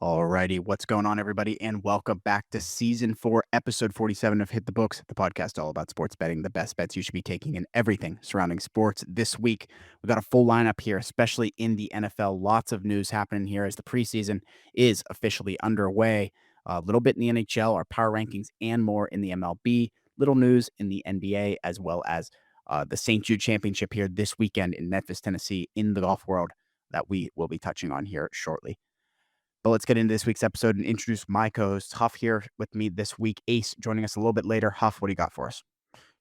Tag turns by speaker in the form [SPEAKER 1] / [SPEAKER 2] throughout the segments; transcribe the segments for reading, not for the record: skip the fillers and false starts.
[SPEAKER 1] Alrighty, what's going on, everybody, and welcome back to Season 4, Episode 47 of Hit the Books, the podcast all about sports betting, the best bets you should be taking, and everything surrounding sports. This week, we got a full lineup here, especially in the NFL. Lots of news happening here as the preseason is officially underway. A little bit in the NHL, our power rankings, and more in the MLB. Little news in the NBA, as well as the St. Jude Championship here this weekend in Memphis, Tennessee, in the golf world that we will be touching on here shortly. But let's get into this week's episode and introduce my co-host, Huff, here with me this week. Ace joining us a little bit later. Huff, what do you got for us?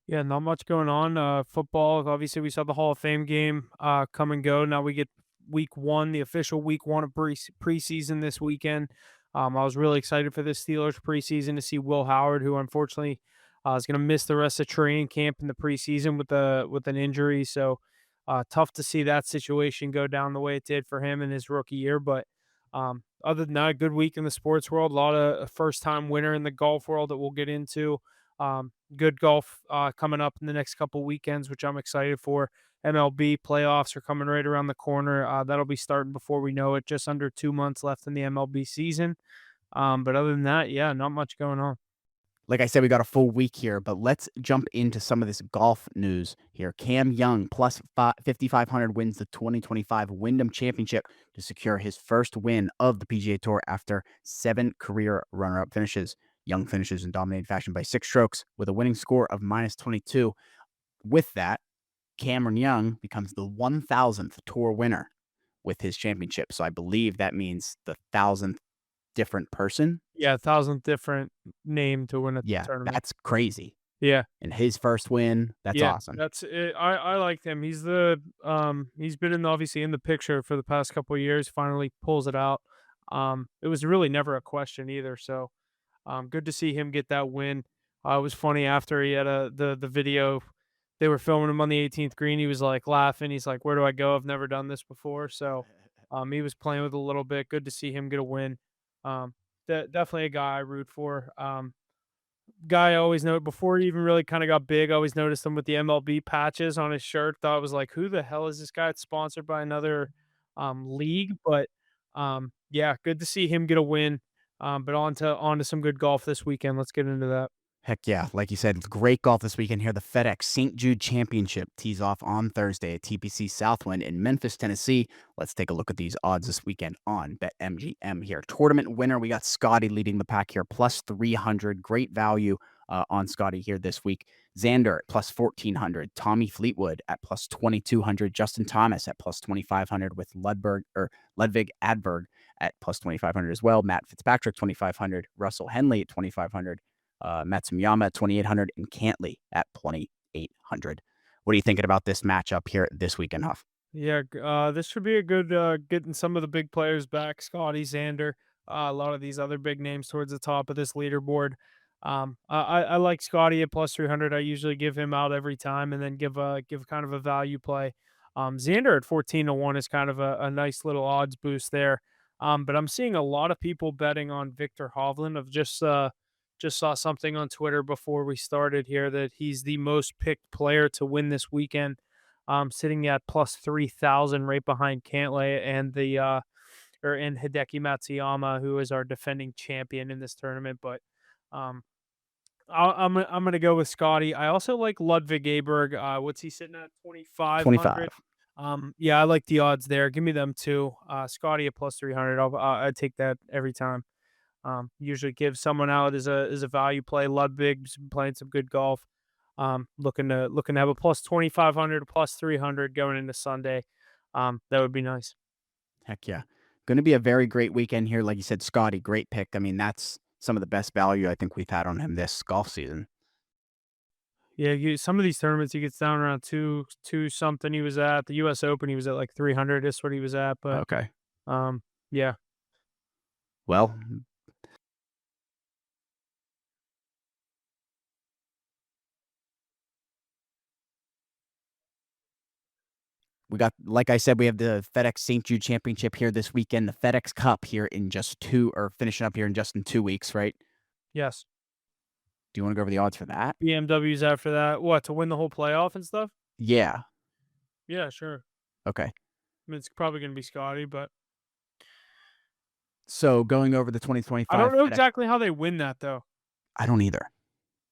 [SPEAKER 2] Yeah, not much going on. Football, obviously, we saw the Hall of Fame game come and go. Now we get week one, the official week one of preseason this weekend. I was really excited for this Steelers preseason to see Will Howard, who unfortunately is going to miss the rest of training camp in the preseason with an injury. So tough to see that situation go down the way it did for him in his rookie year. But other than that, a good week in the sports world. A lot of first time winner in the golf world that we'll get into. Good golf coming up in the next couple weekends, which I'm excited for. MLB playoffs are coming right around the corner. That'll be starting before we know it. Just under 2 months left in the MLB season. But other than that, yeah, not much going on.
[SPEAKER 1] Like I said, we got a full week here, but let's jump into some of this golf news here. Cam Young plus 5,500 wins the 2025 Wyndham Championship to secure his first win of the PGA Tour after 7 career runner-up finishes. Young finishes in dominated fashion by 6 strokes with a winning score of minus 22. With that, Cameron Young becomes the 1,000th tour winner with his championship. So I believe that means the 1,000th different person.
[SPEAKER 2] Yeah, 1,000 different name to win a
[SPEAKER 1] Yeah,
[SPEAKER 2] tournament.
[SPEAKER 1] that's crazy.
[SPEAKER 2] Yeah,
[SPEAKER 1] And his first win, that's
[SPEAKER 2] yeah,
[SPEAKER 1] awesome.
[SPEAKER 2] that's it. I like him. He's been obviously in the picture for the past couple of years. Finally pulls it out. It was really never a question either. So good to see him get that win. It was funny after he had the video. They were filming him on the 18th green. He was like laughing. He's like, "Where do I go? I've never done this before." So, he was playing with it a little bit. Good to see him get a win. Um, definitely a guy I root for. Guy I always know before he even really kind of got big. I always noticed him with the MLB patches on his shirt. Thought it was like, who the hell is this guy? It's sponsored by another league, but yeah, good to see him get a win. But on to some good golf this weekend. Let's get into that.
[SPEAKER 1] Heck yeah. Like you said, great golf this weekend here. The FedEx St. Jude Championship tees off on Thursday at TPC Southwind in Memphis, Tennessee. Let's take a look at these odds this weekend on BetMGM here. Tournament winner, we got Scotty leading the pack here, plus 300. Great value on Scotty here this week. Xander at plus 1,400. Tommy Fleetwood at plus 2,200. Justin Thomas at plus 2,500 with Ludwig Adberg at plus 2,500 as well. Matt Fitzpatrick, 2,500. Russell Henley at 2,500. Matsuyama at 2,800 and Cantley at 2,800. What are you thinking about this matchup here this weekend, Huff?
[SPEAKER 2] Yeah, this should be a good getting some of the big players back. Scotty Xander, a lot of these other big names towards the top of this leaderboard. I like Scotty at plus 300. I usually give him out every time, and then give kind of a value play. Xander at 14-1 is kind of a nice little odds boost there. But I'm seeing a lot of people betting on Victor Hovland. Of just saw something on Twitter before we started here that he's the most picked player to win this weekend, sitting at plus 3,000 right behind Cantlay and Hideki Matsuyama, who is our defending champion in this tournament. But um, I'm gonna go with Scotty. I also like Ludwig Aberg. What's he sitting at? 2,500.
[SPEAKER 1] 25.
[SPEAKER 2] Yeah, I like the odds there. Give me them too. Scotty at plus 300. I'd take that every time. Usually give someone out as a value play. Ludwig's been playing some good golf. Looking to have a plus 2,500, plus 300 going into Sunday. That would be nice.
[SPEAKER 1] Heck yeah. Going to be a very great weekend here. Like you said, Scotty, great pick. I mean, that's some of the best value I think we've had on him this golf season.
[SPEAKER 2] Yeah, some of these tournaments he gets down around two something. He was at the U.S. Open. He was at like 300. Is what he was at. But
[SPEAKER 1] Okay.
[SPEAKER 2] yeah,
[SPEAKER 1] Well, we got, like I said, we have the FedEx St. Jude Championship here this weekend, the FedEx Cup here in finishing up here in just in 2 weeks, right?
[SPEAKER 2] yes.
[SPEAKER 1] Do you want to go over the odds for that?
[SPEAKER 2] BMWs after that. What, to win the whole playoff and stuff?
[SPEAKER 1] Yeah.
[SPEAKER 2] Yeah, sure.
[SPEAKER 1] Okay.
[SPEAKER 2] I mean, it's probably gonna be Scotty, but
[SPEAKER 1] So going over the
[SPEAKER 2] I
[SPEAKER 1] 2025
[SPEAKER 2] don't know
[SPEAKER 1] FedEx,
[SPEAKER 2] exactly how they win that though.
[SPEAKER 1] I don't either.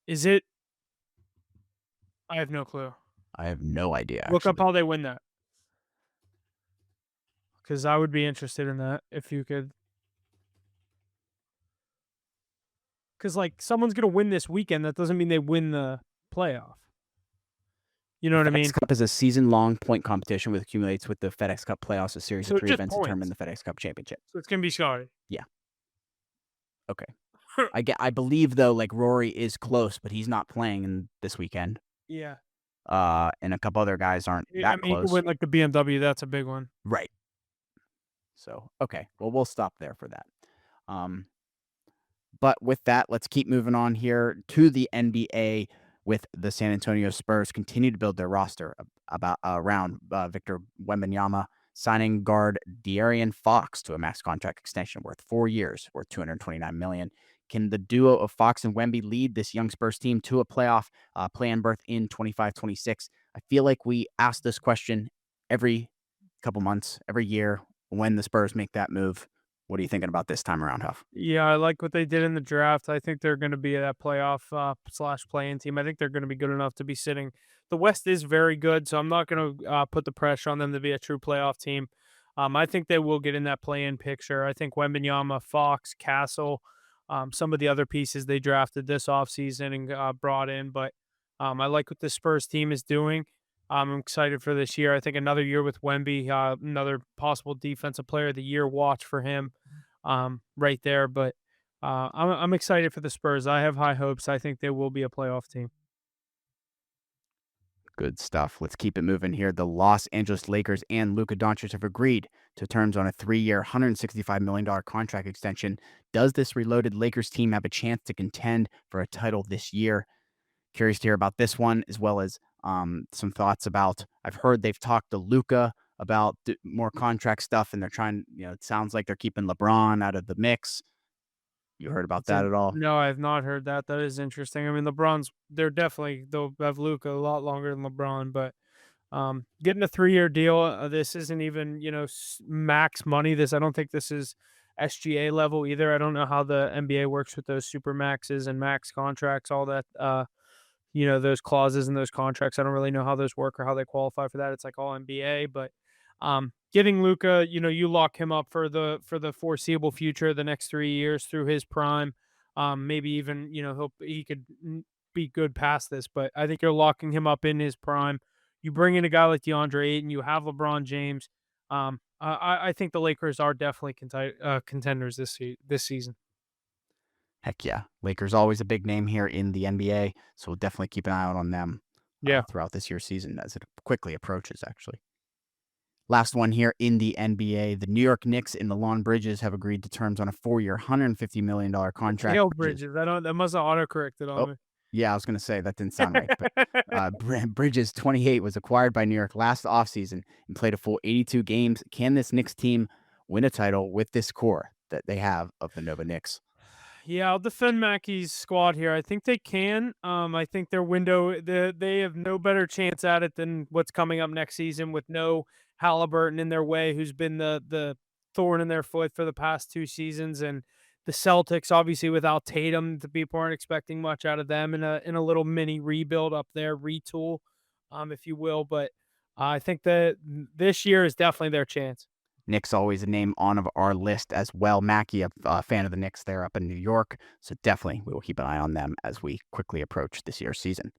[SPEAKER 2] Is it? I have no clue.
[SPEAKER 1] I have no idea
[SPEAKER 2] Look up
[SPEAKER 1] actually.
[SPEAKER 2] how they win that, because I would be interested in that if you could. Because like someone's gonna win this weekend, that doesn't mean they win the playoff. You know
[SPEAKER 1] The
[SPEAKER 2] what I
[SPEAKER 1] FedEx
[SPEAKER 2] mean?
[SPEAKER 1] Cup is a season-long point competition which accumulates with the FedEx Cup playoffs. A series of
[SPEAKER 2] So it's
[SPEAKER 1] 3
[SPEAKER 2] just
[SPEAKER 1] events determine
[SPEAKER 2] points.
[SPEAKER 1] the FedEx Cup championship.
[SPEAKER 2] So it's gonna be Scotty.
[SPEAKER 1] Yeah, okay. I believe though, like Rory is close, but he's not playing in this weekend.
[SPEAKER 2] Yeah.
[SPEAKER 1] And a couple other guys aren't
[SPEAKER 2] I
[SPEAKER 1] that
[SPEAKER 2] mean, he could
[SPEAKER 1] close.
[SPEAKER 2] win like the BMW. That's a big one.
[SPEAKER 1] Right. So, okay. Well, we'll stop there for that. Um, But with that, let's keep moving on here to the NBA with the San Antonio Spurs continue to build their roster around Victor Wembanyama, signing guard De'Aaron Fox to a max contract extension worth 4 years, worth $229 million. Can the duo of Fox and Wemby lead this young Spurs team to a playoff play-in berth in 25-26? I feel like we ask this question every couple months, every year when the Spurs make that move. What are you thinking about this time around, Huff?
[SPEAKER 2] Yeah, I like what they did in the draft. I think they're going to be that playoff slash play-in team. I think they're going to be good enough to be sitting. The West is very good, so I'm not going to put the pressure on them to be a true playoff team. I think they will get in that play-in picture. I think Wembenyama, Fox, Castle, some of the other pieces they drafted this offseason and brought in. But I like what the Spurs team is doing. I'm excited for this year. I think another year with Wemby, another possible defensive player of the year watch for him right there. But I'm excited for the Spurs. I have high hopes. I think they will be a playoff team.
[SPEAKER 1] Good stuff. Let's keep it moving here. The Los Angeles Lakers and Luka Doncic have agreed to terms on a 3-year, $165 million contract extension. Does this reloaded Lakers team have a chance to contend for a title this year? Curious to hear about this one, as well as some thoughts about. I've heard they've talked to Luka about more contract stuff, and they're trying. It sounds like they're keeping LeBron out of the mix. You heard about
[SPEAKER 2] It's
[SPEAKER 1] that
[SPEAKER 2] in,
[SPEAKER 1] at all?
[SPEAKER 2] no, I have not heard that. That is interesting. I mean, they'll have Luca a lot longer than LeBron, but getting a 3-year deal. This isn't even max money. I don't think this is SGA level either. I don't know how the NBA works with those super maxes and max contracts, all that. Those clauses in those contracts. I don't really know how those work or how they qualify for that. It's like all NBA, but getting Luca, you lock him up for the foreseeable future, the next 3 years through his prime. Maybe even he could be good past this, but I think you're locking him up in his prime. You bring in a guy like DeAndre Ayton, you have LeBron James. I think the Lakers are definitely contenders this season.
[SPEAKER 1] Heck yeah. Lakers always a big name here in the NBA, so we'll definitely keep an eye out on them
[SPEAKER 2] Yeah.
[SPEAKER 1] throughout this year's season as it quickly approaches, actually. Last one here in the NBA. The New York Knicks and the Lawn Bridges have agreed to terms on a 4-year, $150 million contract.
[SPEAKER 2] Mikal Bridges. I don't. That must have autocorrected
[SPEAKER 1] Oh,
[SPEAKER 2] on me.
[SPEAKER 1] yeah, I was going to say that didn't sound right. But Bridges, 28, was acquired by New York last offseason and played a full 82 games. Can this Knicks team win a title with this core that they have of the Nova Knicks?
[SPEAKER 2] Yeah, I'll defend Mackey's squad here. I think they can. I think their window, they have no better chance at it than what's coming up next season with no Halliburton in their way, who's been the thorn in their foot for the past 2 seasons, and the Celtics, obviously without Tatum, the people aren't expecting much out of them in a little mini rebuild up there, retool, if you will. But I think that this year is definitely their chance.
[SPEAKER 1] Knicks always a name on of our list as well. Mackie, a fan of the Knicks there up in New York. So definitely we will keep an eye on them as we quickly approach this year's season.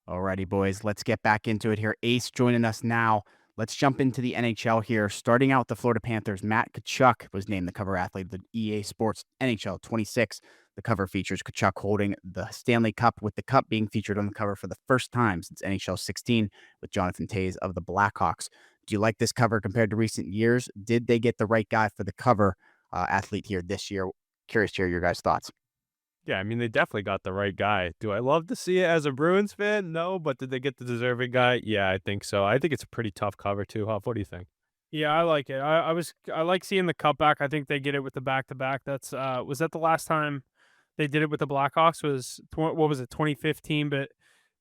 [SPEAKER 1] Alrighty, boys, let's get back into it here. Ace joining us now. Let's jump into the NHL here. Starting out, the Florida Panthers, Matt Tkachuk was named the cover athlete of the EA Sports NHL 26. The cover features Tkachuk holding the Stanley Cup, with the cup being featured on the cover for the first time since NHL 16 with Jonathan Toews of the Blackhawks. Do you like this cover compared to recent years? Did they get the right guy for the cover athlete here this year? Curious to hear your guys' thoughts.
[SPEAKER 3] Yeah, I mean, they definitely got the right guy. Do I love to see it as a Bruins fan? No, but did they get the deserving guy? Yeah, I think so. I think it's a pretty tough cover too, Huff. What do you think?
[SPEAKER 2] Yeah, I like it. I like seeing the cutback. I think they get it with the back to back. That's was that the last time they did it with the Blackhawks was what was it, 2015, but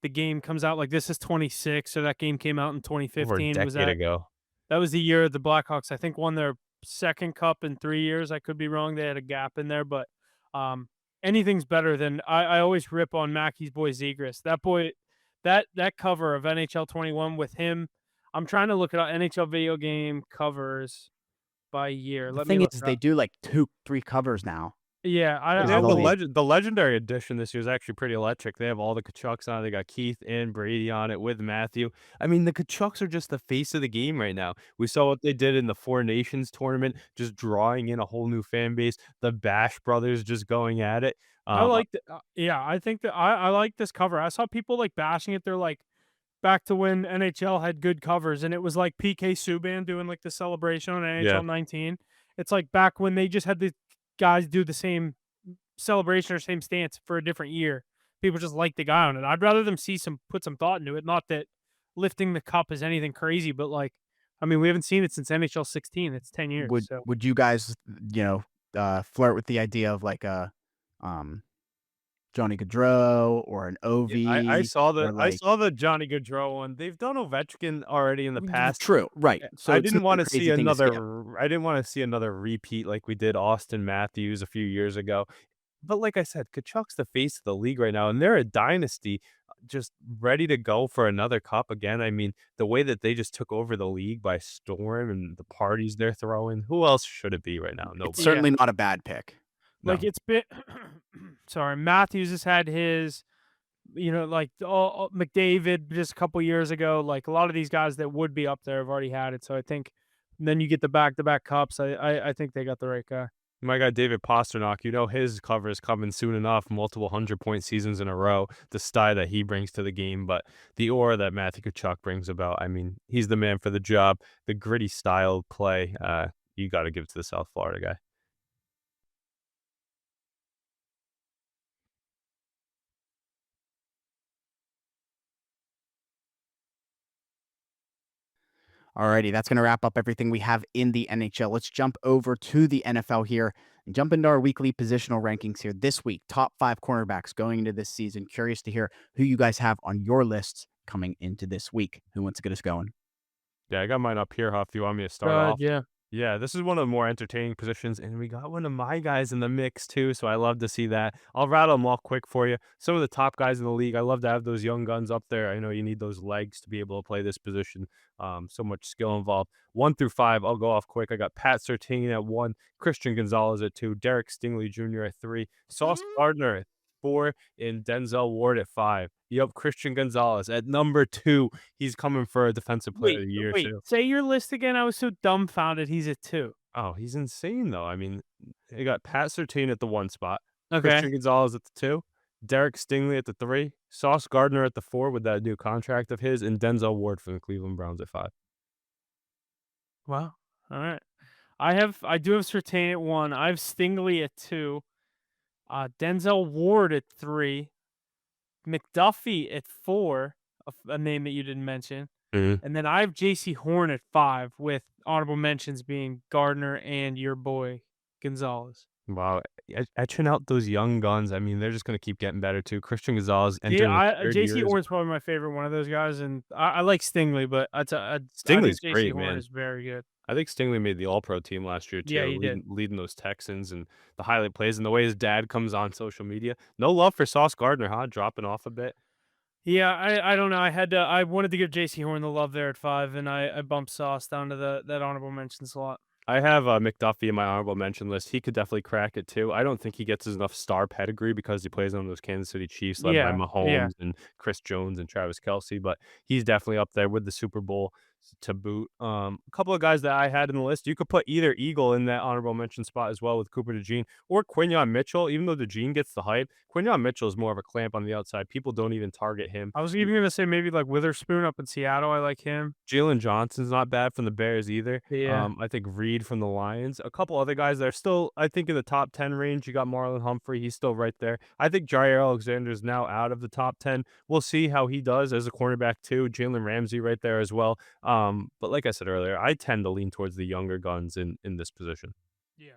[SPEAKER 2] the game comes out like this is 26, so that game came out in
[SPEAKER 3] Over a
[SPEAKER 2] 2015. Was
[SPEAKER 3] decade
[SPEAKER 2] that
[SPEAKER 3] ago.
[SPEAKER 2] That was the year the Blackhawks, I think, won their second cup in 3 years. I could be wrong. They had a gap in there, but um, anything's better than I always rip on Mackey's boy Zegras. That boy, that cover of NHL 21 with him. I'm trying to look at NHL video game covers by year.
[SPEAKER 1] The
[SPEAKER 2] Let me
[SPEAKER 1] thing
[SPEAKER 2] look
[SPEAKER 1] is
[SPEAKER 2] it
[SPEAKER 1] they
[SPEAKER 2] up.
[SPEAKER 1] do like 2, 3 covers now.
[SPEAKER 2] Yeah,
[SPEAKER 3] And they
[SPEAKER 1] There's
[SPEAKER 3] have
[SPEAKER 2] I'll
[SPEAKER 3] the legendary edition this year is actually pretty electric. They have all the Kachucks on it. They got Keith and Brady on it with Matthew. I mean, the Kachucks are just the face of the game right now. We saw what they did in the Four Nations tournament, just drawing in a whole new fan base. The Bash brothers just going at it.
[SPEAKER 2] I
[SPEAKER 3] Um,
[SPEAKER 2] like the yeah, I think that I like this cover. I saw people like bashing it. They're like back to when NHL had good covers, and it was like PK Subban doing like the celebration on
[SPEAKER 3] yeah.
[SPEAKER 2] NHL 19. It's like back when they just had the guys do the same celebration or same stance for a different year. People just like the guy on it. I'd rather them see some put some thought into it. Not that lifting the cup is anything crazy, but like, I mean, we haven't seen it since NHL 16. It's 10 years.
[SPEAKER 1] Would
[SPEAKER 2] So
[SPEAKER 1] would you guys, flirt with the idea of like a, um, Johnny Gaudreau or an
[SPEAKER 3] Yeah, I
[SPEAKER 1] Ovi
[SPEAKER 3] saw
[SPEAKER 1] or like
[SPEAKER 3] the Johnny Gaudreau one. They've done Ovechkin already in the past.
[SPEAKER 1] true, right. So
[SPEAKER 3] I
[SPEAKER 1] it's
[SPEAKER 3] didn't
[SPEAKER 1] not a
[SPEAKER 3] wanna see
[SPEAKER 1] crazy thing to skip.
[SPEAKER 3] another I didn't wanna see another repeat like we did Austin Matthews a few years ago. But like I said, Kachuk's the face of the league right now, and they're a dynasty, just ready to go for another cup again. I mean, the way that they just took over the league by storm and the parties they're throwing, who else should it be right now?
[SPEAKER 1] It's
[SPEAKER 3] Nobody.
[SPEAKER 2] yeah,
[SPEAKER 1] certainly not a bad pick.
[SPEAKER 2] like
[SPEAKER 3] No.
[SPEAKER 2] it's been. Sorry, Matthews has had his. Like McDavid just a couple years ago. Like a lot of these guys that would be up there have already had it. So I think then you get the back to back cups. I think they got the right guy.
[SPEAKER 3] My guy David Pastrnak, his cover is coming soon enough, multiple 100-point seasons in a row, the style that he brings to the game, but the aura that Matthew Tkachuk brings about, I mean, he's the man for the job. The gritty style of play, you gotta give it to the South Florida guy.
[SPEAKER 1] Alrighty, that's going to wrap up everything we have in the NHL. Let's jump over to the NFL here and jump into our weekly positional rankings here this week. Top 5 cornerbacks going into this season. Curious to hear who you guys have on your lists coming into this week. Who wants to get us going?
[SPEAKER 3] Yeah, I got mine up here, Huff. You want me to start
[SPEAKER 2] God,
[SPEAKER 3] off?
[SPEAKER 2] yeah.
[SPEAKER 3] Yeah, this is one of the more entertaining positions, and we got one of my guys in the mix too, so I love to see that. I'll rattle them off quick for you. Some of the top guys in the league. I love to have those young guns up there. I know you need those legs to be able to play this position. So much skill involved. 1 through 5, I'll go off quick. I got Pat Surtain at 1, Christian Gonzalez at 2, Derek Stingley Jr. at 3, Sauce Gardner at 4, and Denzel Ward at 5. Yep, Christian Gonzalez at number 2. He's coming for a defensive player of the year
[SPEAKER 2] Wait.
[SPEAKER 3] too.
[SPEAKER 2] Say your list again. I was so dumbfounded. He's at 2.
[SPEAKER 3] Oh, he's insane though. I mean, they got Pat Surtain at the 1 spot,
[SPEAKER 2] Okay.
[SPEAKER 3] Christian Gonzalez at the 2, Derek Stingley at the 3, Sauce Gardner at the 4 with that new contract of his, and Denzel Ward from the Cleveland Browns at 5.
[SPEAKER 2] Wow. All right. I do have Sertain at 1. I have Stingley at 2. Denzel Ward at 3. McDuffie at 4. A name that you didn't mention.
[SPEAKER 3] Mhm.
[SPEAKER 2] And then I have JC Horn at 5 with honorable mentions being Gardner and your boy Gonzalez.
[SPEAKER 3] Wow, etching out those young guns. I mean, they're just gonna keep getting better too. Christian Gonzalez
[SPEAKER 2] Yeah,
[SPEAKER 3] entering his 3rd
[SPEAKER 2] JC
[SPEAKER 3] year.
[SPEAKER 2] Horn's probably my favorite one of those guys, and I like Stingley, but I think
[SPEAKER 3] Stingley's
[SPEAKER 2] JC
[SPEAKER 3] great,
[SPEAKER 2] Horn
[SPEAKER 3] man.
[SPEAKER 2] is very good.
[SPEAKER 3] I think Stingley made the All-Pro team last year
[SPEAKER 2] Yeah,
[SPEAKER 3] too,
[SPEAKER 2] he did.
[SPEAKER 3] leading those Texans and the highlight plays and the way his dad comes on social media. No love for Sauce Gardner, huh? Dropping off a bit.
[SPEAKER 2] Yeah, I don't know. I wanted to give JC Horn the love there at 5, and I bumped Sauce down to that honorable mention slot.
[SPEAKER 3] I have McDuffie in my honorable mention list. He could definitely crack it too. I don't think he gets enough star pedigree because he plays on those Kansas City Chiefs led by
[SPEAKER 2] Yeah.
[SPEAKER 3] Mahomes and Chris Jones and Travis Kelce, but he's definitely up there with the Super Bowl to boot. A couple of guys that I had in the list, you could put either Eagle in that honorable mention spot as well with Cooper DeJean or Quinyon Mitchell. Even though DeJean gets the hype, Quinyon Mitchell is more of a clamp on the outside. People don't even target him.
[SPEAKER 2] I was even gonna say maybe like Witherspoon up in Seattle. I like him.
[SPEAKER 3] Jalen Johnson's not bad from the Bears either.
[SPEAKER 2] Yeah.
[SPEAKER 3] I think Reed from the Lions. A couple other guys that are still, I think, in the top 10 range. You got Marlon Humphrey. He's still right there. I think Jair Alexander is now out of the top 10. We'll see how he does as a cornerback too. Jalen Ramsey right there as well. But like I said earlier, I tend to lean towards the younger guns in this position.
[SPEAKER 2] Yeah.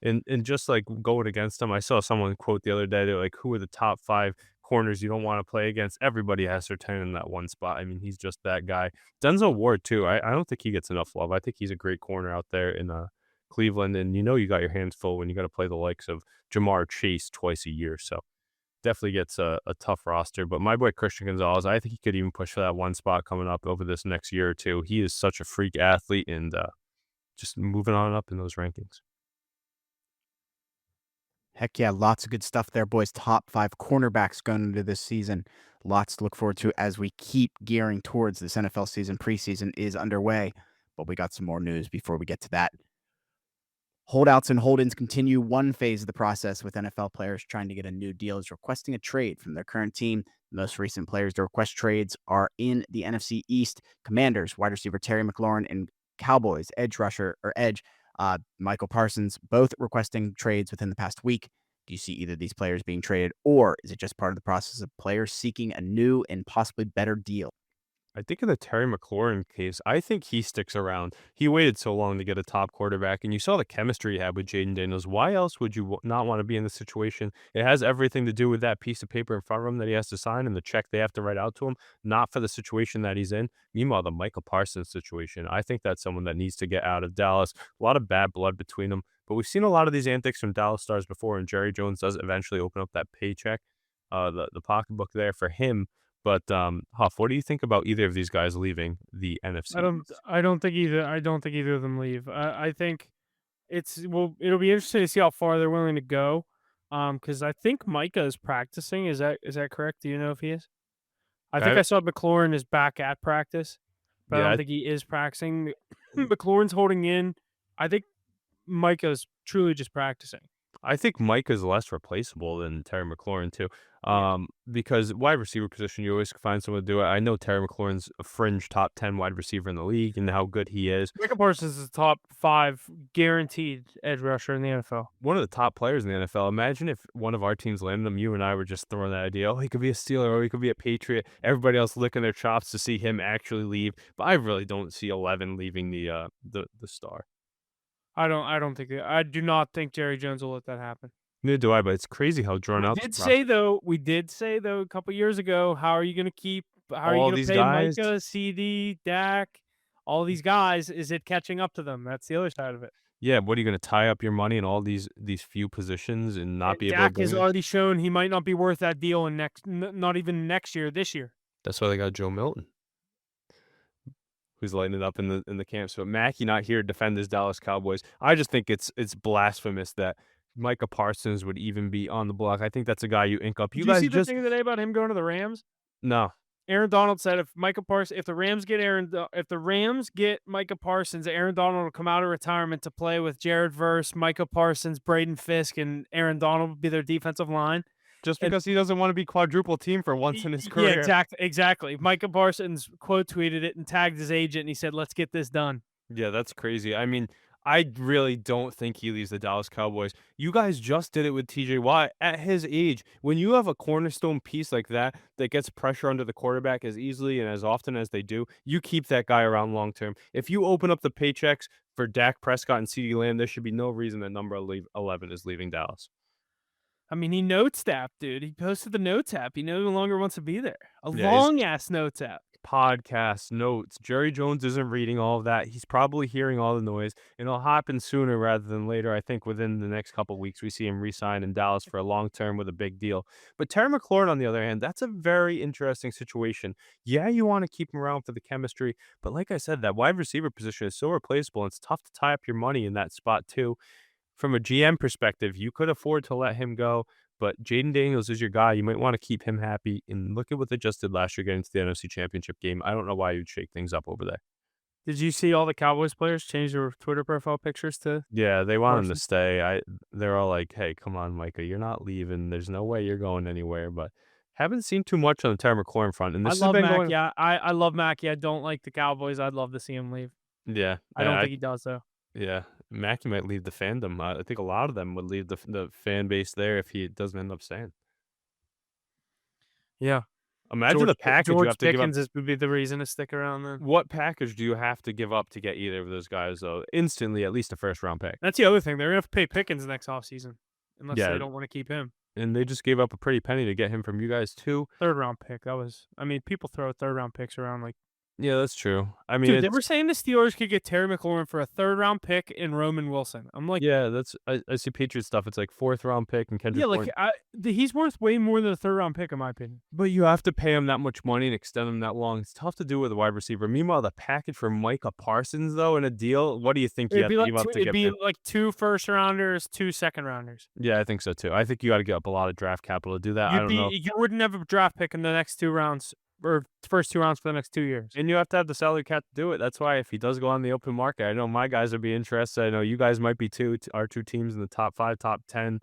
[SPEAKER 3] And just like going against them, I saw someone quote the other day. They're like, "Who are the top 5 corners you don't want to play against. Everybody has to turn in that one spot. I mean, he's just that guy. Denzel Ward too. I don't think he gets enough love. I think he's a great corner out there in Cleveland, and you got your hands full when you got to play the likes of Jamar Chase twice a year. So definitely gets a tough roster. But my boy Christian Gonzalez, I think he could even push for that one spot coming up over this next year or two. He is such a freak athlete and just moving on up in those rankings.
[SPEAKER 1] Heck yeah, lots of good stuff there, boys. Top 5 cornerbacks going into this season. Lots to look forward to as we keep gearing towards this NFL season. Preseason is underway, but we got some more news before we get to that. Holdouts and hold-ins continue. One phase of the process with NFL players trying to get a new deal is requesting a trade from their current team. The most recent players to request trades are in the NFC East. Commanders, wide receiver Terry McLaurin, and Cowboys, edge Michael Parsons, both requesting trades within the past week. Do you see either of these players being traded, or is it just part of the process of players seeking a new and possibly better deal?
[SPEAKER 3] I think in the Terry McLaurin case, I think he sticks around. He waited so long to get a top quarterback, and you saw the chemistry he had with Jaden Daniels. Why else would you not want to be in this situation? It has everything to do with that piece of paper in front of him that he has to sign and the check they have to write out to him, not for the situation that he's in. Meanwhile, the Michael Parsons situation, I think that's someone that needs to get out of Dallas. A lot of bad blood between them, but we've seen a lot of these antics from Dallas stars before, and Jerry Jones does eventually open up that paycheck, the pocketbook there for him. But, Huff, what do you think about either of these guys leaving the NFC East?
[SPEAKER 2] I don't think either. I don't think either of them leave. I think it'll be interesting to see how far they're willing to go. Because I think Micah is practicing. Is that correct? Do you know if he is? I think
[SPEAKER 3] I
[SPEAKER 2] I saw McLaurin is back at practice, but I
[SPEAKER 3] yeah,
[SPEAKER 2] don't think he is practicing. McLaurin's holding in. I think Micah's truly just practicing.
[SPEAKER 3] I think Mike is less replaceable than Terry McLaurin too.
[SPEAKER 2] Yeah.
[SPEAKER 3] Because wide receiver position, you always find someone to do it. I know Terry McLaurin's a fringe top 10 wide receiver in the league and how good he is.
[SPEAKER 2] Micah Parsons is the top 5 guaranteed edge rusher in the NFL.
[SPEAKER 3] One of the top players in the NFL. Imagine if one of our teams landed him, you and I were just throwing that idea, oh, he could be a Steeler or he could be a Patriot. Everybody else licking their chops to see him actually leave. But I really don't see 11 leaving the star.
[SPEAKER 2] I do not think Jerry Jones will let that happen.
[SPEAKER 3] Neither do I, but it's crazy how drawn out
[SPEAKER 2] We did say though a couple years ago, how are you going to
[SPEAKER 3] all these
[SPEAKER 2] pay
[SPEAKER 3] guys.
[SPEAKER 2] Micah, CD, Dak, all these guys? Is it catching up to them? That's the other side of it.
[SPEAKER 3] Yeah, what are you gonna tie up your money in all these few positions and not
[SPEAKER 2] And
[SPEAKER 3] be able to
[SPEAKER 2] Dak
[SPEAKER 3] bring
[SPEAKER 2] has
[SPEAKER 3] it?
[SPEAKER 2] already shown he might not be worth that deal in not even next year, this year.
[SPEAKER 3] That's why they got Joe Milton, who's lighting it up in the camp. So Mackey not here to defend his Dallas Cowboys. I just think it's blasphemous that Micah Parsons would even be on the block. I think that's a guy you ink up. You
[SPEAKER 2] Did you
[SPEAKER 3] guys
[SPEAKER 2] see the
[SPEAKER 3] just
[SPEAKER 2] thing today about him going to the Rams?
[SPEAKER 3] no.
[SPEAKER 2] Aaron Donald said if the Rams get Micah Parsons, Aaron Donald will come out of retirement to play with Jared Verse, Micah Parsons, Braden Fisk, and Aaron Donald will be their defensive line.
[SPEAKER 3] Just
[SPEAKER 2] And
[SPEAKER 3] because he doesn't want to be quadruple team for once in his career.
[SPEAKER 2] Yeah, exactly. Micah Parsons quote tweeted it and tagged his agent, and he said, "Let's get this done."
[SPEAKER 3] Yeah, that's crazy. I mean, I really don't think he leaves the Dallas Cowboys. You guys just did it with TJ Watt at his age. When you have a cornerstone piece like that that gets pressure under the quarterback as easily and as often as they do, you keep that guy around long term. If you open up the paychecks for Dak Prescott and CeeDee Lamb, there should be no reason that number 11 is leaving Dallas.
[SPEAKER 2] I mean, he notes app, dude. He posted the notes app. He no longer wants to be there. A
[SPEAKER 3] Yeah, he's
[SPEAKER 2] long ass notes app.
[SPEAKER 3] podcasts, notes. Jerry Jones isn't reading all of that. He's probably hearing all the noise, and it'll happen sooner rather than later. I think within the next couple of weeks, we see him re-sign in Dallas for a long term with a big deal. But Terry McLaurin, on the other hand, that's a very interesting situation. Yeah, you want to keep him around for the chemistry, but like I said, that wide receiver position is so replaceable, and it's tough to tie up your money in that spot too. From a GM perspective, you could afford to let him go, but Jaden Daniels is your guy. You might want to keep him happy. And look at what they just did last year getting to the NFC Championship game. I don't know why you'd shake things up over there.
[SPEAKER 2] Did you see all the Cowboys players change their Twitter profile pictures to
[SPEAKER 3] Yeah, they want him to
[SPEAKER 2] Parsons?
[SPEAKER 3] stay. They're all like, "Hey, come on, Micah, you're not leaving. There's no way you're going anywhere." But haven't seen too much on the Terry McLaurin front, and
[SPEAKER 2] I
[SPEAKER 3] this has
[SPEAKER 2] love
[SPEAKER 3] been
[SPEAKER 2] Mac.
[SPEAKER 3] going.
[SPEAKER 2] Yeah, I love Mackey. I don't like the Cowboys. I'd love to see him leave.
[SPEAKER 3] Yeah,
[SPEAKER 2] I don't think he does though.
[SPEAKER 3] yeah. Mackey might leave the fandom. I think a lot of them would leave the fan base there if he doesn't end up staying.
[SPEAKER 2] Yeah,
[SPEAKER 3] Imagine the package you have to give up.
[SPEAKER 2] Would be the reason to stick around then.
[SPEAKER 3] What package do you have to give up to get either of those guys, though? Instantly, at least a first-round pick.
[SPEAKER 2] That's the other thing. They're gonna have to pay Pickens next offseason unless
[SPEAKER 3] Yeah.
[SPEAKER 2] they don't want to keep him.
[SPEAKER 3] and they just gave up a pretty penny to get him from you guys too.
[SPEAKER 2] Third round pick. I mean, people throw third round picks around like.
[SPEAKER 3] Yeah, that's true. I mean,
[SPEAKER 2] Dude, they were
[SPEAKER 3] it's
[SPEAKER 2] saying the Steelers could get Terry McLaurin for a third round pick and Roman Wilson. I'm like,
[SPEAKER 3] yeah, that's I see Patriots stuff. It's like 4th round pick and
[SPEAKER 2] yeah,
[SPEAKER 3] Kendrick
[SPEAKER 2] like
[SPEAKER 3] Bourne.
[SPEAKER 2] he's worth way more than a third round pick in my opinion.
[SPEAKER 3] But you have to pay him that much money and extend him that long. It's tough to do with a wide receiver. Meanwhile, the package for Micah Parsons, though, in a deal, what do you think you have to give up to
[SPEAKER 2] It'd
[SPEAKER 3] get
[SPEAKER 2] be
[SPEAKER 3] him?
[SPEAKER 2] like 2 first rounders, 2 second rounders.
[SPEAKER 3] Yeah, I think so too. I think you got to give up a lot of draft capital to do that. I don't know.
[SPEAKER 2] You wouldn't have a draft pick in the next 2 rounds or first 2 rounds for the next 2 years.
[SPEAKER 3] And you have to have the salary cap to do it. That's why if he does go on the open market, I know my guys would be interested. I know you guys might be too. Our 2 teams in the top 5, top 10